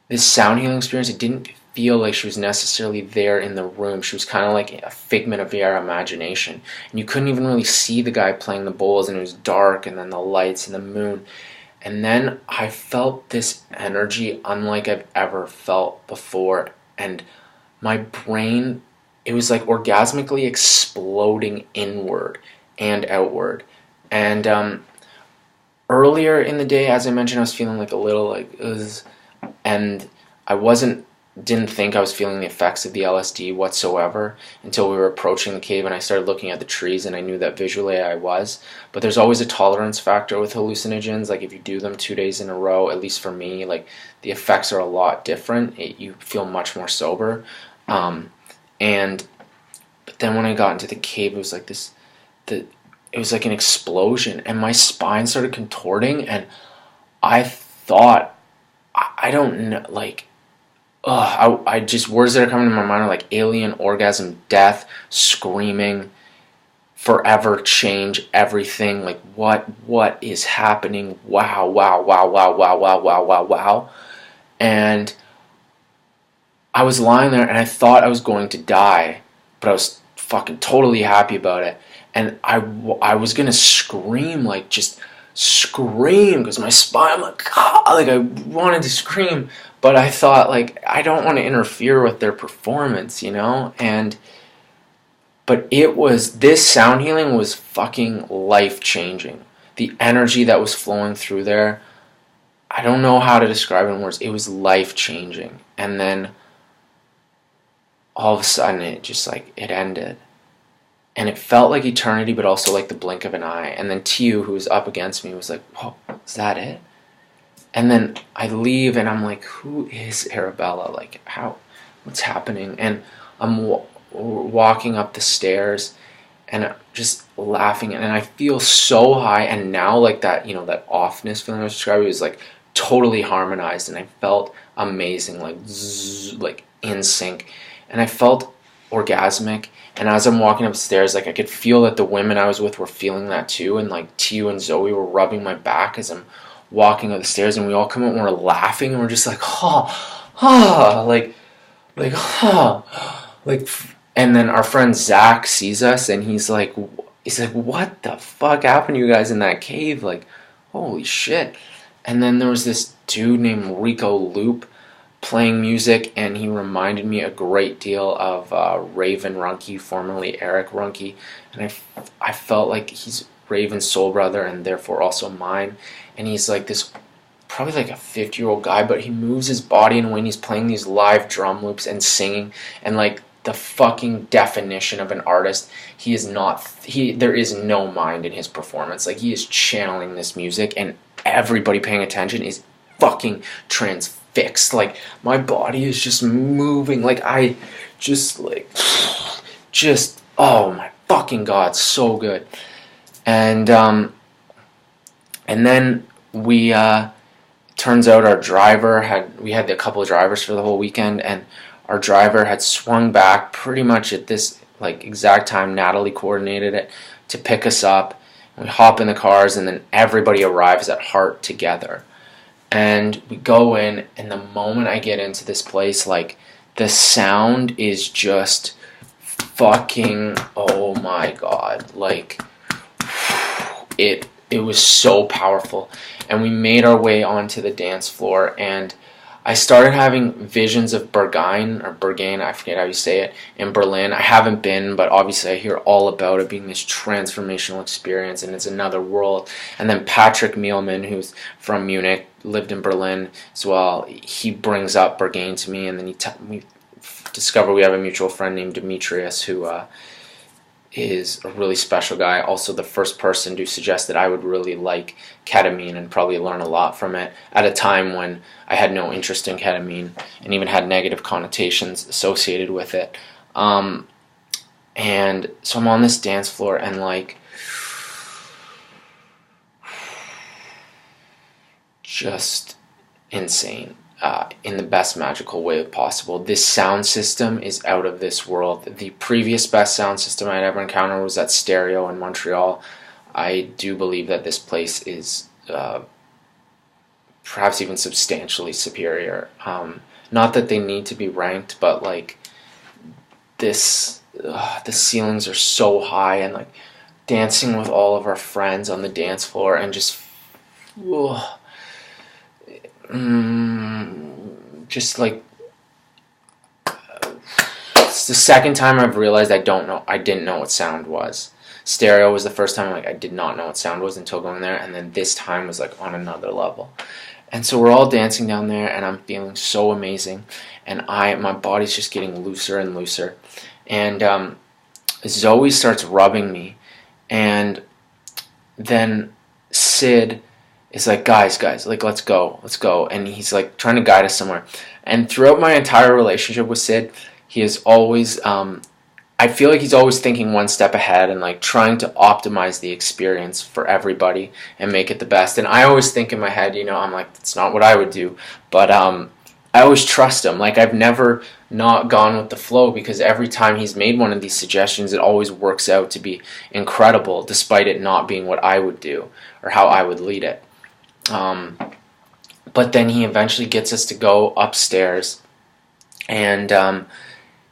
Speaker 1: this sound healing experience, it didn't feel like she was necessarily there in the room. She was kind of like a figment of your imagination. And you couldn't even really see the guy playing the bowls, and it was dark, and then the lights and the moon. And then I felt this energy unlike I've ever felt before. And my brain, it was like orgasmically exploding inward and outward. And earlier in the day, as I mentioned, I was feeling like a little like, and I didn't think I was feeling the effects of the LSD whatsoever until we were approaching the cave, and I started looking at the trees, and I knew that visually I was. But there's always a tolerance factor with hallucinogens. Like, if you do them 2 days in a row, at least for me, like, the effects are a lot different. You feel much more sober. But then when I got into the cave, it was like it was like an explosion, and my spine started contorting, and I thought, I don't know, like, I just, words that are coming to my mind are like alien, orgasm, death, screaming, forever change, everything, like, what is happening? Wow. And I was lying there, and I thought I was going to die, but I was fucking totally happy about it. And I was gonna scream, like, just scream, because my spine, I'm like, ah, like, I wanted to scream, but I thought, like, I don't want to interfere with their performance, but this sound healing was fucking life-changing. The energy that was flowing through there, I don't know how to describe it in words. It was life-changing. And then all of a sudden it just, like, it ended. And it felt like eternity, but also like the blink of an eye. And then Tiu, who was up against me, was like, whoa, is that it? And then I leave, and I'm like, who is Arabella? Like, what's happening? And I'm walking up the stairs, and I'm just laughing. And I feel so high, and now, like, that, that offness feeling I was describing is, like, totally harmonized, and I felt amazing, like zzz, like in sync, and I felt orgasmic. And as I'm walking upstairs, like I could feel that the women I was with were feeling that too, and like Tio and Zoe were rubbing my back as I'm walking up the stairs, and we all come out and we're laughing, and we're just like, like, like, and then our friend Zach sees us, and he's like, what the fuck happened to you guys in that cave? Like, holy shit. And then there was this dude named Rico Loop playing music, and he reminded me a great deal of Raven Runke, formerly Eric Runke, and I felt like he's Raven's soul brother and therefore also mine. And he's like this, probably like a 50-year-old guy, but he moves his body in a way, and he's playing these live drum loops and singing, and like the fucking definition of an artist. He is not, there is no mind in his performance. Like, he is channeling this music, and everybody paying attention is fucking transfixed. Like, my body is just moving. Like, I just oh my fucking god, so good. And then we turns out our driver we had a couple of drivers for the whole weekend, and our driver had swung back pretty much at this like exact time Natalie coordinated it to pick us up. And we hop in the cars, and then everybody arrives at Heart together. And we go in, and the moment I get into this place, like, the sound is just fucking, oh my god, like, it was so powerful. And we made our way onto the dance floor, and I started having visions of Berghain, I forget how you say it, in Berlin. I haven't been, but obviously I hear all about it being this transformational experience, and it's another world. And then Patrick Mielman, who's from Munich, lived in Berlin as well, he brings up Berghain to me, and then we discover we have a mutual friend named Demetrius, who is a really special guy. Also the first person to suggest that I would really like ketamine and probably learn a lot from it at a time when I had no interest in ketamine and even had negative connotations associated with it. And so I'm on this dance floor, and like, just insane. In the best magical way possible. This sound system is out of this world. The previous best sound system I'd ever encountered was at Stereo in Montreal. I do believe that this place is perhaps even substantially superior. Not that they need to be ranked, but like the ceilings are so high, and like dancing with all of our friends on the dance floor, and just just like, it's the second time I've realized I didn't know what sound was. Stereo was the first time I did not know what sound was until going there, and then this time was like on another level. And so we're all dancing down there, and I'm feeling so amazing, and my body's just getting looser and looser. And Zoe starts rubbing me, and then Sid is like, guys, like, let's go. And he's like trying to guide us somewhere. And throughout my entire relationship with Sid, he is always, I feel like he's always thinking one step ahead and like trying to optimize the experience for everybody and make it the best. And I always think in my head, I'm like, that's not what I would do. But I always trust him. Like, I've never not gone with the flow, because every time he's made one of these suggestions, it always works out to be incredible, despite it not being what I would do or how I would lead it. But then he eventually gets us to go upstairs, and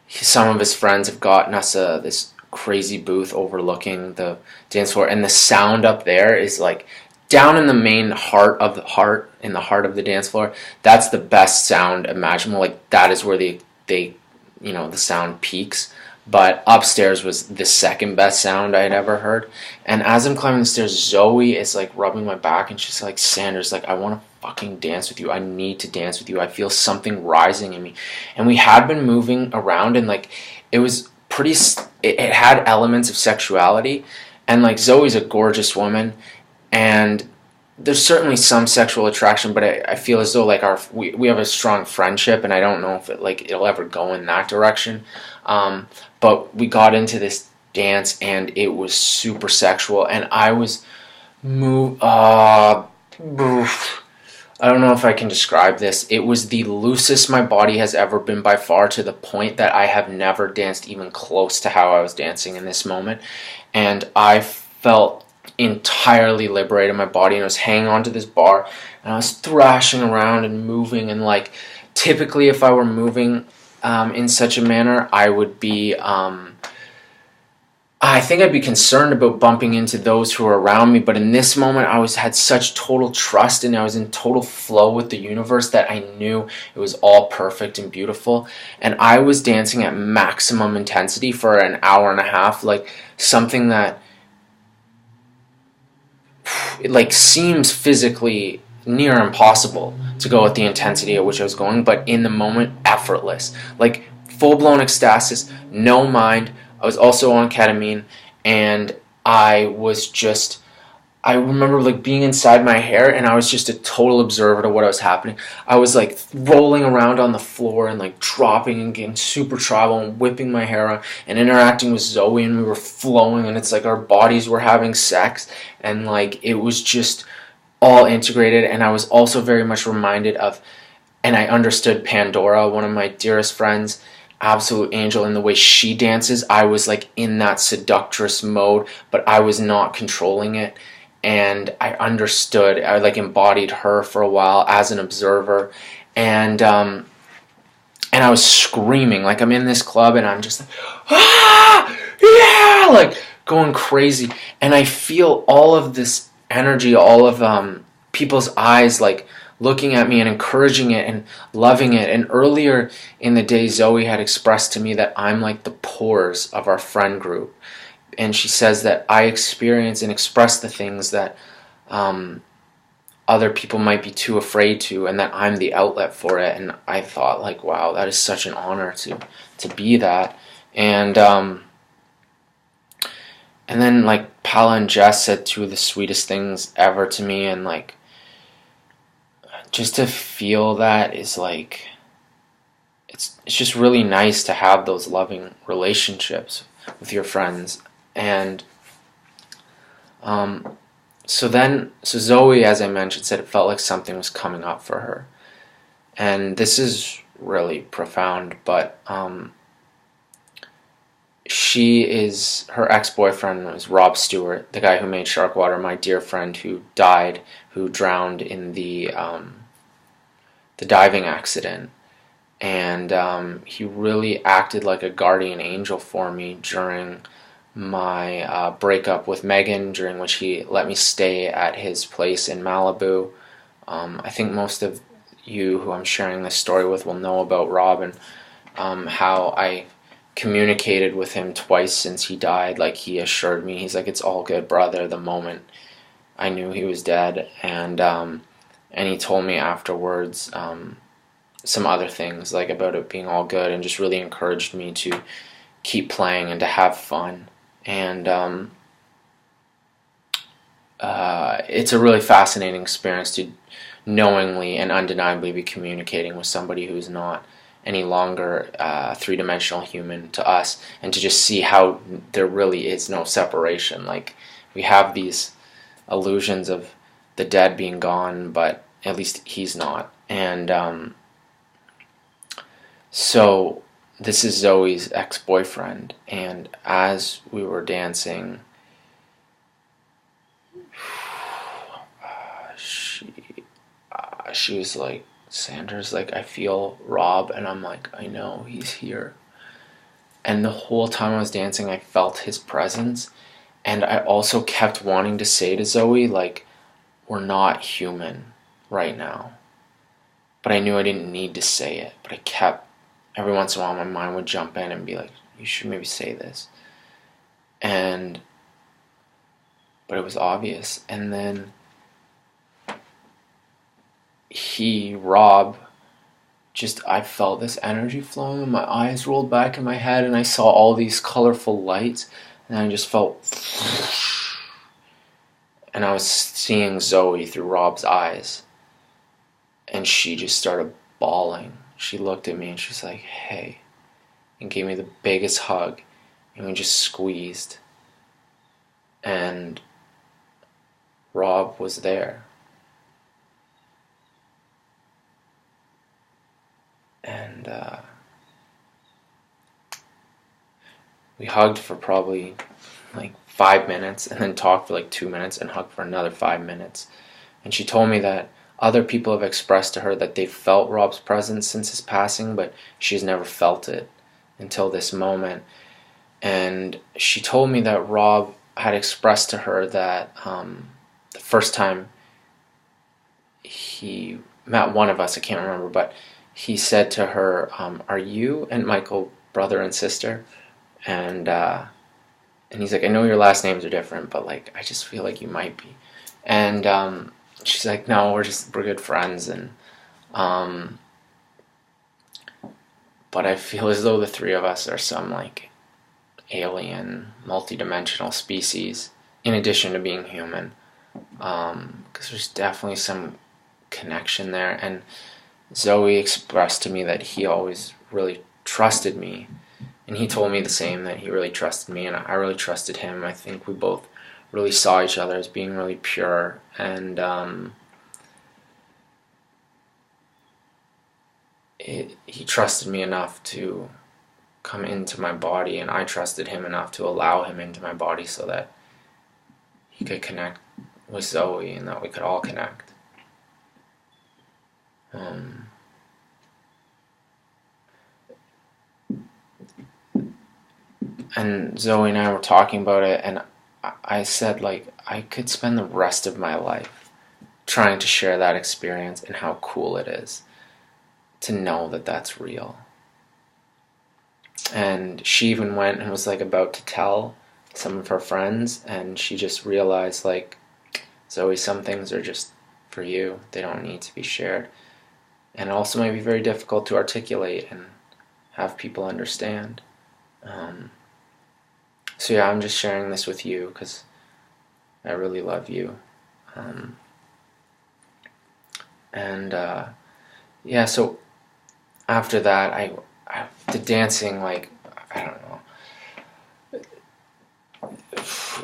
Speaker 1: some of his friends have gotten us this crazy booth overlooking the dance floor, and the sound up there is like down in the main heart of the dance floor. That's the best sound imaginable. Like, that is where the sound peaks. But upstairs was the second best sound I had ever heard. And as I'm climbing the stairs, Zoe is like rubbing my back, and she's like, Sanders, like, I want to fucking dance with you. I need to dance with you. I feel something rising in me. And we had been moving around, and like, it was it had elements of sexuality. And like, Zoe's a gorgeous woman, and there's certainly some sexual attraction, but I feel as though like we have a strong friendship, and I don't know if it'll ever go in that direction. But we got into this dance, and it was super sexual, and I was I don't know if I can describe this. It was the loosest my body has ever been by far, to the point that I have never danced even close to how I was dancing in this moment. And I felt entirely liberated in my body, and I was hanging onto this bar, and I was thrashing around and moving, and like typically if I were moving in such a manner, I think I'd be concerned about bumping into those who are around me, but in this moment had such total trust, and I was in total flow with the universe, that I knew it was all perfect and beautiful. And I was dancing at maximum intensity for an hour and a half, like something that it like seems physically near impossible to go at the intensity at which I was going, but in the moment, effortless. Like full-blown ecstasis, no mind. I was also on ketamine, and I remember like being inside my hair, and I was just a total observer to what was happening. I was like rolling around on the floor and like dropping and getting super tribal and whipping my hair on and interacting with Zoe, and we were flowing, and it's like our bodies were having sex, and like it was just all integrated. And I was also very much reminded of, and I understood Pandora, one of my dearest friends, absolute angel, in the way she dances. I was like in that seductress mode, but I was not controlling it. And I understood. I like embodied her for a while as an observer, and I was screaming like I'm in this club, and I'm just like, ah, yeah, like going crazy. And I feel all of this energy, all of people's eyes, like looking at me and encouraging it and loving it. And earlier in the day, Zoe had expressed to me that I'm like the pores of our friend group. And she says that I experience and express the things that other people might be too afraid to, and that I'm the outlet for it. And I thought, like, wow, that is such an honor to be that. And then like Paula and Jess said two of the sweetest things ever to me, and like just to feel that is like it's just really nice to have those loving relationships with your friends. And so Zoe, as I mentioned, said it felt like something was coming up for her. And this is really profound, but her ex-boyfriend was Rob Stewart, the guy who made Sharkwater, my dear friend who drowned in the diving accident. And he really acted like a guardian angel for me during my breakup with Megan, during which he let me stay at his place in Malibu. I think most of you who I'm sharing this story with will know about Rob, and how I communicated with him twice since he died. Like, he assured me, he's like, it's all good, brother, the moment I knew he was dead. And he told me afterwards some other things, like about it being all good, and just really encouraged me to keep playing and to have fun. And it's a really fascinating experience to knowingly and undeniably be communicating with somebody who's not any longer a three-dimensional human to us, and to just see how there really is no separation. Like, we have these illusions of the dead being gone, but at least he's not. And so this is Zoe's ex-boyfriend, and as we were dancing, she was like, Sanders, like, I feel Rob, and I'm like, I know, he's here. And the whole time I was dancing, I felt his presence, and I also kept wanting to say to Zoe, like, we're not human right now. But I knew I didn't need to say it, but I kept, every once in a while my mind would jump in and be like, you should maybe say this. But it was obvious. And then Rob, I felt this energy flowing, and my eyes rolled back in my head, and I saw all these colorful lights, and I just felt, and I was seeing Zoe through Rob's eyes, and she just started bawling. She looked at me and she's like, hey, and gave me the biggest hug, and we just squeezed. And Rob was there. and we hugged for probably like 5 minutes, and then talked for like 2 minutes, and hugged for another 5 minutes. And she told me that other people have expressed to her that they've felt Rob's presence since his passing, but she's never felt it until this moment. And she told me that Rob had expressed to her that the first time he met one of us, I can't remember, but he said to her, "Are you and Michael brother and sister?" And he's like, "I know your last names are different, but like I just feel like you might be." And she's like, "No, we're good friends." And but I feel as though the three of us are some like alien, multi-dimensional species, in addition to being human, because there's definitely some connection there. And Zoe expressed to me that he always really trusted me, and he told me the same, that he really trusted me, and I really trusted him. I think we both really saw each other as being really pure, and he trusted me enough to come into my body, and I trusted him enough to allow him into my body so that he could connect with Zoe and that we could all connect. And Zoe and I were talking about it, and I said, like, I could spend the rest of my life trying to share that experience and how cool it is to know that that's real. And she even went and was like about to tell some of her friends, and she just realized, like, Zoe, some things are just for you. They don't need to be shared. And it also might be very difficult to articulate and have people understand. So yeah, I'm just sharing this with you because I really love you. Yeah, so after that, the dancing, like, I don't know,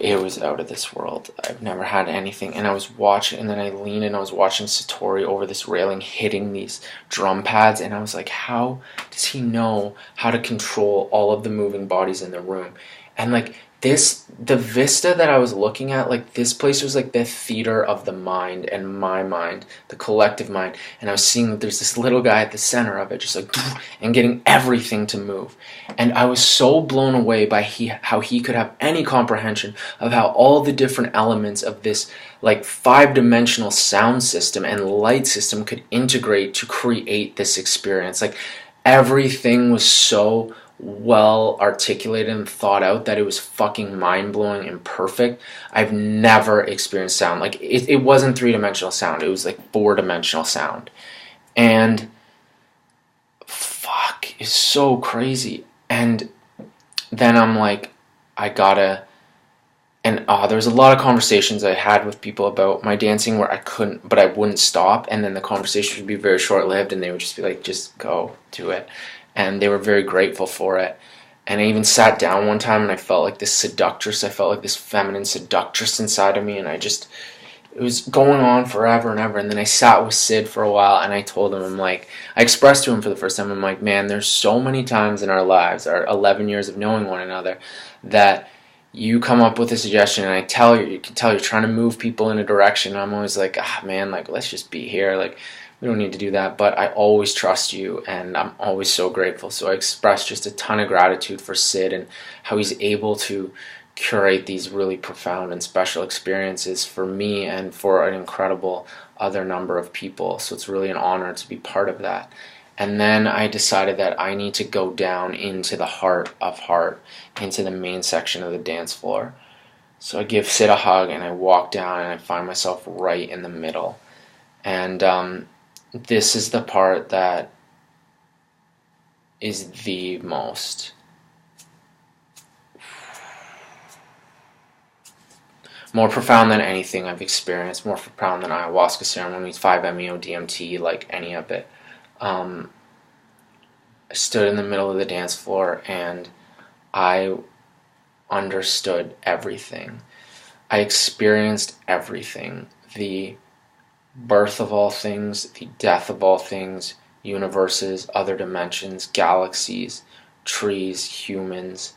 Speaker 1: it was out of this world. I've never had anything, and I was watching, and then I leaned and I was watching Satori over this railing hitting these drum pads, and I was like, how does he know how to control all of the moving bodies in the room? And like the vista that I was looking at, like this place was like the theater of the mind and my mind, the collective mind. And I was seeing that there's this little guy at the center of it, just like, and getting everything to move. And I was so blown away by how he could have any comprehension of how all the different elements of this like 5-dimensional sound system and light system could integrate to create this experience. Like everything was so well articulated and thought out that it was fucking mind-blowing and perfect. I've never experienced sound like it wasn't 3-dimensional sound, it was like 4-dimensional sound. And fuck, it's so crazy. And then I'm like, I gotta, and there was a lot of conversations I had with people about my dancing where I couldn't, but I wouldn't stop, and then the conversation would be very short-lived, and they would just be like, just go do it. And they were very grateful for it. And I even sat down one time and I felt like this seductress. I felt like this feminine seductress inside of me. And it was going on forever and ever. And then I sat with Sid for a while and I told him, I expressed to him for the first time, I'm like, man, there's so many times in our lives, our 11 years of knowing one another, that you come up with a suggestion and you can tell you're trying to move people in a direction. And I'm always like, man, like, let's just be here. Like, we don't need to do that, but I always trust you, and I'm always so grateful. So I expressed just a ton of gratitude for Sid and how he's able to curate these really profound and special experiences for me and for an incredible other number of people. So it's really an honor to be part of that. And then I decided that I need to go down into the heart of heart, into the main section of the dance floor. So I give Sid a hug, and I walk down, and I find myself right in the middle. And this is the part that is the most more profound than anything I've experienced, more profound than ayahuasca ceremonies, 5-MeO, DMT, like any of it. I stood in the middle of the dance floor and I understood everything. I experienced everything. The birth of all things, the death of all things, universes, other dimensions, galaxies, trees, humans,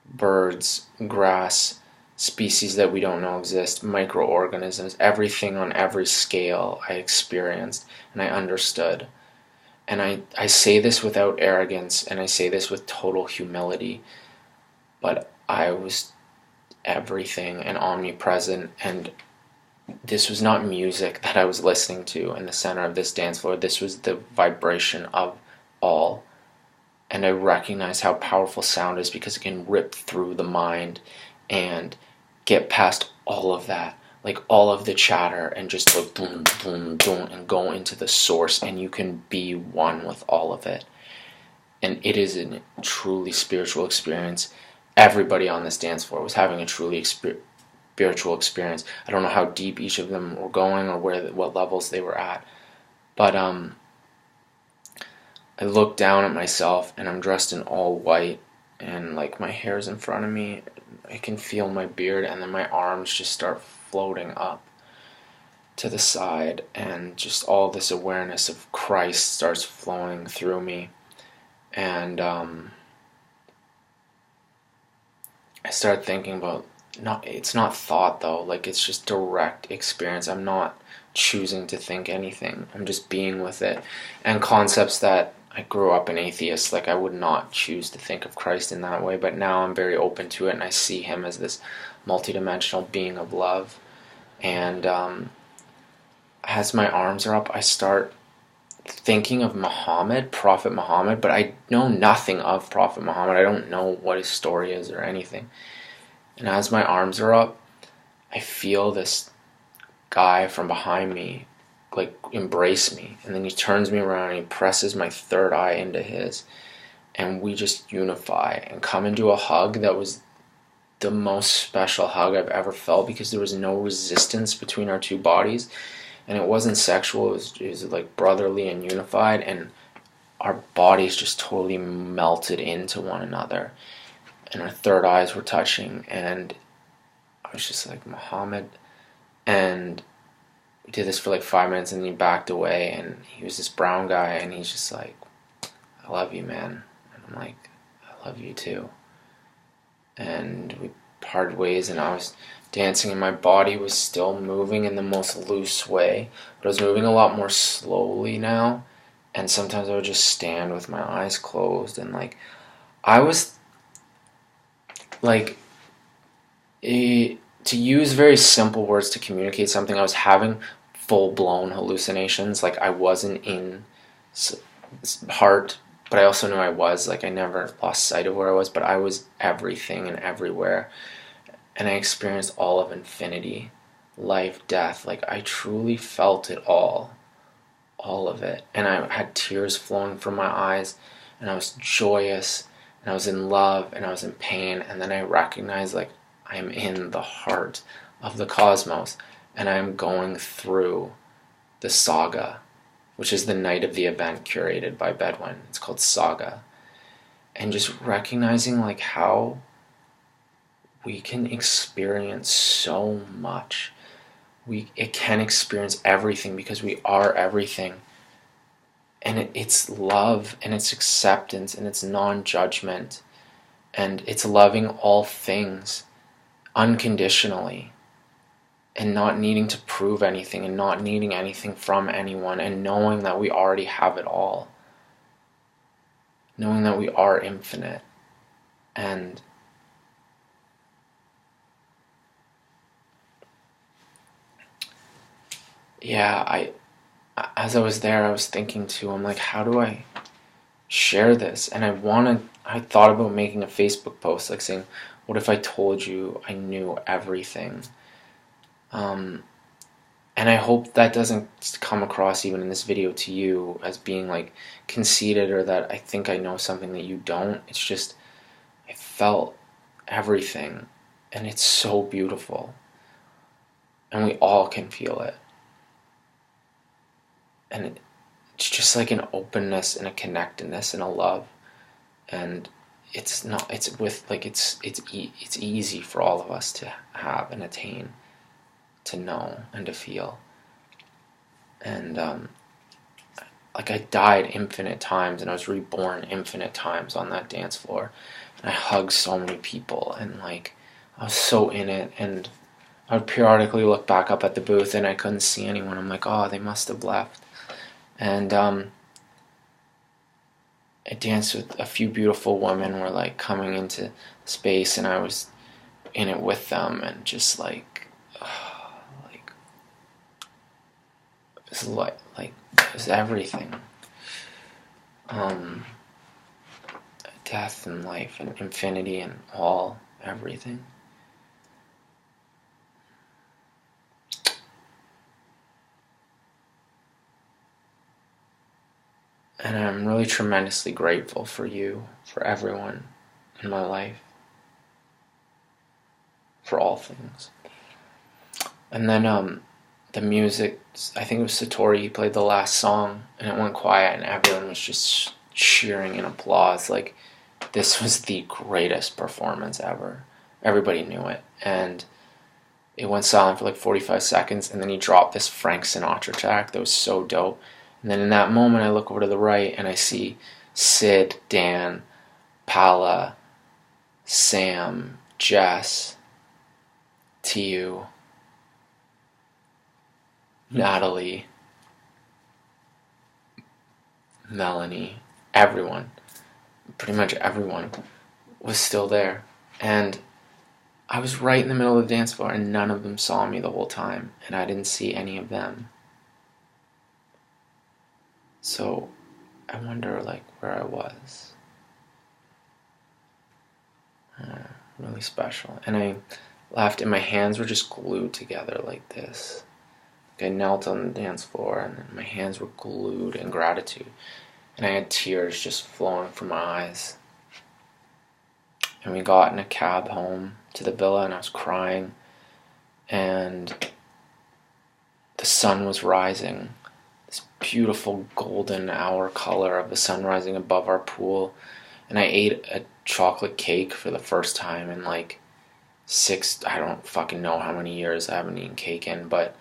Speaker 1: birds, grass, species that we don't know exist, microorganisms, everything on every scale I experienced and I understood. And I say this without arrogance, and I say this with total humility, but I was everything and omnipresent, and this was not music that I was listening to in the center of this dance floor. This was the vibration of all. And I recognize how powerful sound is because it can rip through the mind and get past all of that, like all of the chatter, and just go boom, boom, boom, and go into the source, and you can be one with all of it. And it is a truly spiritual experience. Everybody on this dance floor was having a truly spiritual experience. I don't know how deep each of them were going or what levels they were at, but I look down at myself and I'm dressed in all white, and like my hair's in front of me. I can feel my beard, and then my arms just start floating up to the side, and just all this awareness of Christ starts flowing through me. And I start thinking about, it's not thought though, like it's just direct experience. I'm not choosing to think anything. I'm just being with it. And concepts that I grew up an atheist, like I would not choose to think of Christ in that way, but now I'm very open to it, and I see him as this multidimensional being of love. And as my arms are up, I start thinking of Muhammad, Prophet Muhammad, but I know nothing of Prophet Muhammad. I don't know what his story is or anything. And as my arms are up, I feel this guy from behind me like embrace me, and then he turns me around and he presses my third eye into his, and we just unify and come into a hug that was the most special hug I've ever felt, because there was no resistance between our two bodies, and it wasn't sexual. It was like brotherly and unified, and our bodies just totally melted into one another, and our third eyes were touching, and I was just like, Muhammad. And we did this for like 5 minutes, and then he backed away, and he was this brown guy, and he's just like, I love you, man. And I'm like, I love you too. And we parted ways, and I was dancing, and my body was still moving in the most loose way, but I was moving a lot more slowly now, and sometimes I would just stand with my eyes closed, and like, I was like, to use very simple words to communicate something, I was having full-blown hallucinations. Like, I wasn't in heart, but I also knew I was. Like, I never lost sight of where I was, but I was everything and everywhere. And I experienced all of infinity, life, death. Like, I truly felt it all of it. And I had tears flowing from my eyes, and I was joyous, and I was in love, and I was in pain. And then I recognized, like, I'm in the heart of the cosmos, and I'm going through the saga, which is the night of the event curated by Bedouin. It's called Saga. And just recognizing like how we can experience so much. It can experience everything because we are everything. And it's love, and it's acceptance, and it's non-judgment, and it's loving all things unconditionally, and not needing to prove anything, and not needing anything from anyone, and knowing that we already have it all, knowing that we are infinite. And yeah, as I was there, I was thinking too, I'm like, how do I share this? And I thought about making a Facebook post, like saying, what if I told you I knew everything? And I hope that doesn't come across even in this video to you as being like conceited, or that I think I know something that you don't. It's just, I felt everything, and it's so beautiful, and we all can feel it. And it's just like an openness and a connectedness and a love, and it's easy for all of us to have and attain, to know and to feel. And like I died infinite times and I was reborn infinite times on that dance floor. And I hugged so many people, and like I was so in it, and I would periodically look back up at the booth and I couldn't see anyone. I'm like, oh, they must have left. And I danced with a few beautiful women who were like coming into space, and I was in it with them, and just like it was it was everything. Death and life and infinity and all everything. And I'm really tremendously grateful for you, for everyone in my life, for all things. And then the music, I think it was Satori, he played the last song, and it went quiet, and everyone was just cheering and applause. Like, this was the greatest performance ever. Everybody knew it. And it went silent for like 45 seconds, and then he dropped this Frank Sinatra track that was so dope. And then in that moment, I look over to the right, and I see Sid, Dan, Paula, Sam, Jess, Tiu, Natalie, Melanie, everyone, pretty much everyone was still there. And I was right in the middle of the dance floor, and none of them saw me the whole time, and I didn't see any of them. So I wonder like where I was. Really special. And I laughed, and my hands were just glued together like this. Like I knelt on the dance floor, and then my hands were glued in gratitude, and I had tears just flowing from my eyes. And we got in a cab home to the villa, and I was crying, and the sun was rising, this beautiful golden hour color of the sun rising above our pool. And I ate a chocolate cake for the first time in like I don't fucking know how many years I haven't eaten cake in, but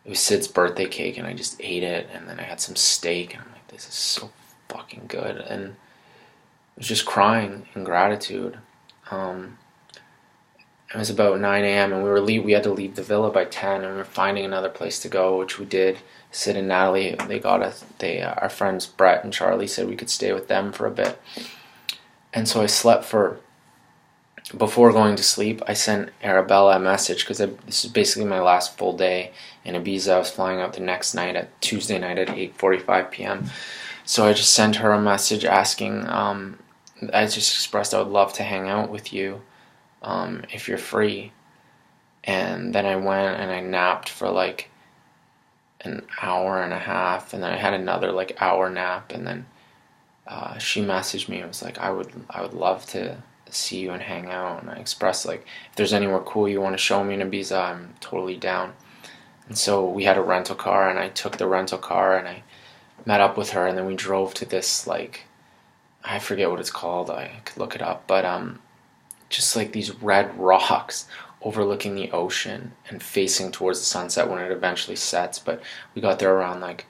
Speaker 1: it was Sid's birthday cake, and I just ate it, and then I had some steak, and I'm like, this is so fucking good. And I was just crying in gratitude. It was about 9 a.m. and we had to leave the villa by 10, and we were finding another place to go, which we did. Sid and Natalie, our friends Brett and Charlie said we could stay with them for a bit. And so I slept before going to sleep, I sent Arabella a message, because this is basically my last full day in Ibiza. I was flying out the next night, Tuesday night at 8:45 p.m. So I just sent her a message asking, I just expressed I would love to hang out with you if you're free. And then I went and I napped for like an hour and a half, and then I had another like hour nap, and then she messaged me and was like, I would love to see you and hang out. And I expressed like, if there's anywhere cool you want to show me in Ibiza, I'm totally down. And so we had a rental car, and I took the rental car, and I met up with her, and then we drove to this like, I forget what it's called, I could look it up, but just like these red rocks overlooking the ocean and facing towards the sunset when it eventually sets. But we got there around like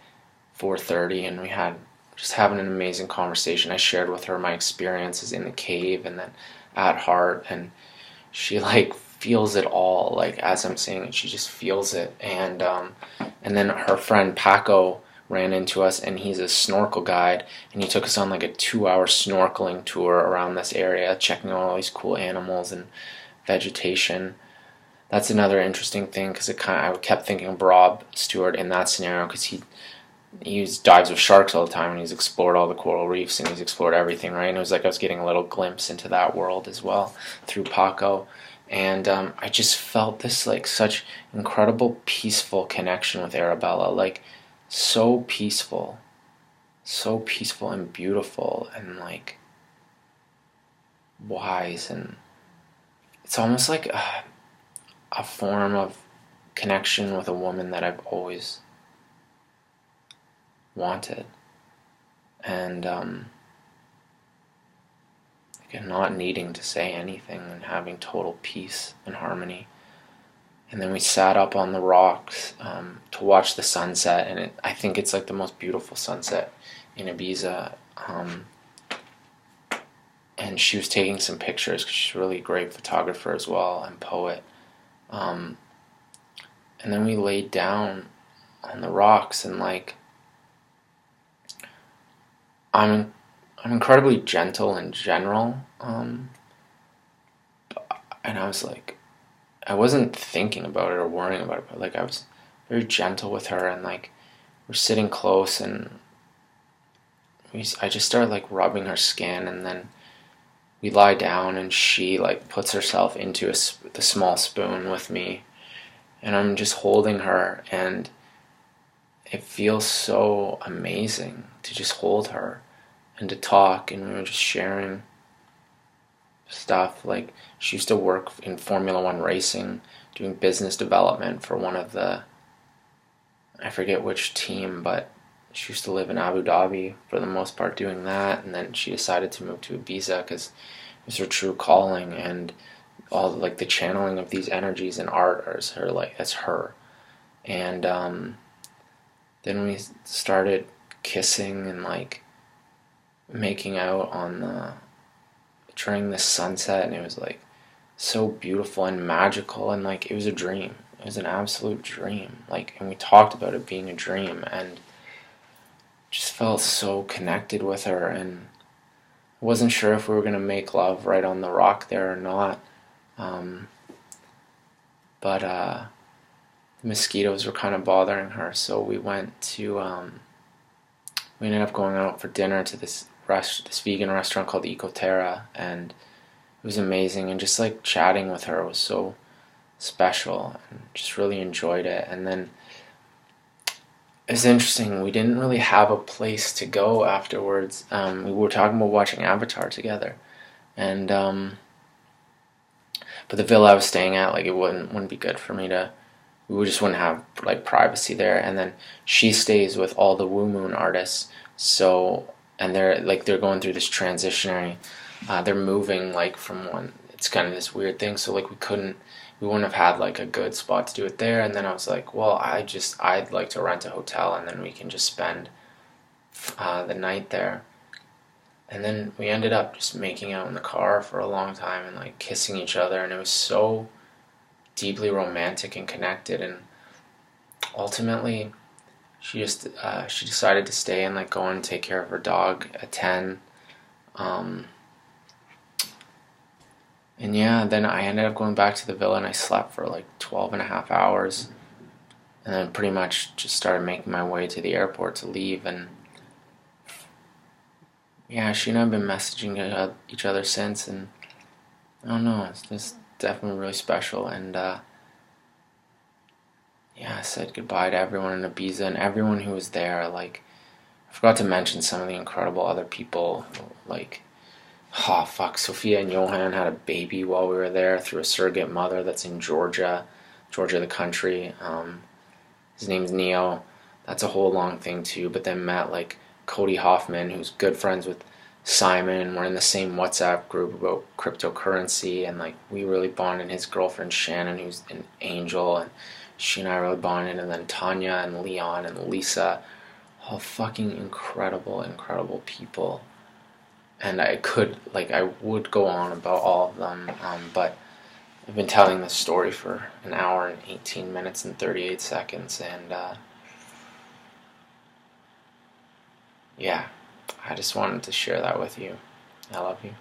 Speaker 1: 4:30, and we had just having an amazing conversation. I shared with her my experiences in the cave and then at Heart, and she like feels it all. Like as I'm saying it, she just feels it. And then her friend Paco ran into us, and he's a snorkel guide, and he took us on like a 2-hour snorkeling tour around this area, checking out all these cool animals and vegetation. That's another interesting thing, because I kept thinking of Rob Stewart in that scenario, because he dives with sharks all the time, and he's explored all the coral reefs, and he's explored everything, right? And it was like I was getting a little glimpse into that world as well through Paco. And I just felt this like such incredible peaceful connection with Arabella, like so peaceful and beautiful and like wise, and it's almost like a form of connection with a woman that I've always wanted. And again, not needing to say anything and having total peace and harmony. and then we sat up on the rocks to watch the sunset. And I think it's like the most beautiful sunset in Ibiza. And she was taking some pictures because she's a really great photographer as well and poet. And then we laid down on the rocks, and like I'm incredibly gentle in general, and I was like, I wasn't thinking about it or worrying about it, but like I was very gentle with her, and like we're sitting close, and I just started like rubbing her skin, and then we lie down, and she like puts herself into the small spoon with me, and I'm just holding her, and it feels so amazing to just hold her and to talk, and we were just sharing stuff. Like, she used to work in Formula One racing, doing business development for one of the, I forget which team, but she used to live in Abu Dhabi for the most part doing that, and then she decided to move to Ibiza because it was her true calling, and all like the channeling of these energies in art is her, like that's her. And then we started kissing and like making out during the sunset, and it was like so beautiful and magical, and like it was a dream. It was an absolute dream. Like, and we talked about it being a dream, and just felt so connected with her, and wasn't sure if we were gonna make love right on the rock there or not. But the mosquitoes were kind of bothering her, so we ended up going out for dinner to this vegan restaurant called Ecoterra, and it was amazing, and just like chatting with her was so special, and just really enjoyed it. And then it's interesting, we didn't really have a place to go afterwards. We were talking about watching Avatar together, and but the villa I was staying at, like, it wouldn't be good for me to. We just wouldn't have like privacy there. And then she stays with all the Wu Moon artists, so, and they're going through this transitionary. They're moving like from one. It's kind of this weird thing. So like we wouldn't have had like a good spot to do it there. And then I was like, well, I'd like to rent a hotel, and then we can just spend the night there. And then we ended up just making out in the car for a long time and like kissing each other, and it was so deeply romantic and connected. And ultimately she decided to stay and like go and take care of her dog at 10. And yeah, then I ended up going back to the villa, and I slept for like 12 and a half hours, and then pretty much just started making my way to the airport to leave. And yeah, she and I have been messaging each other since, and I don't know, it's just definitely really special. And yeah, I said goodbye to everyone in Ibiza and everyone who was there. Like, I forgot to mention some of the incredible other people. Like, oh fuck, Sophia and Johan had a baby while we were there through a surrogate mother that's in Georgia the country. His name's Neo. That's a whole long thing too. But then met like Cody Hoffman, who's good friends with Simon, and we're in the same WhatsApp group about cryptocurrency, and like we really bonded. And his girlfriend Shannon, who's an angel, and she and I really bonded. And then Tanya and Leon and Lisa, all fucking incredible people. And I would go on about all of them, but I've been telling this story for an hour and 18 minutes and 38 seconds, and yeah, I just wanted to share that with you. I love you.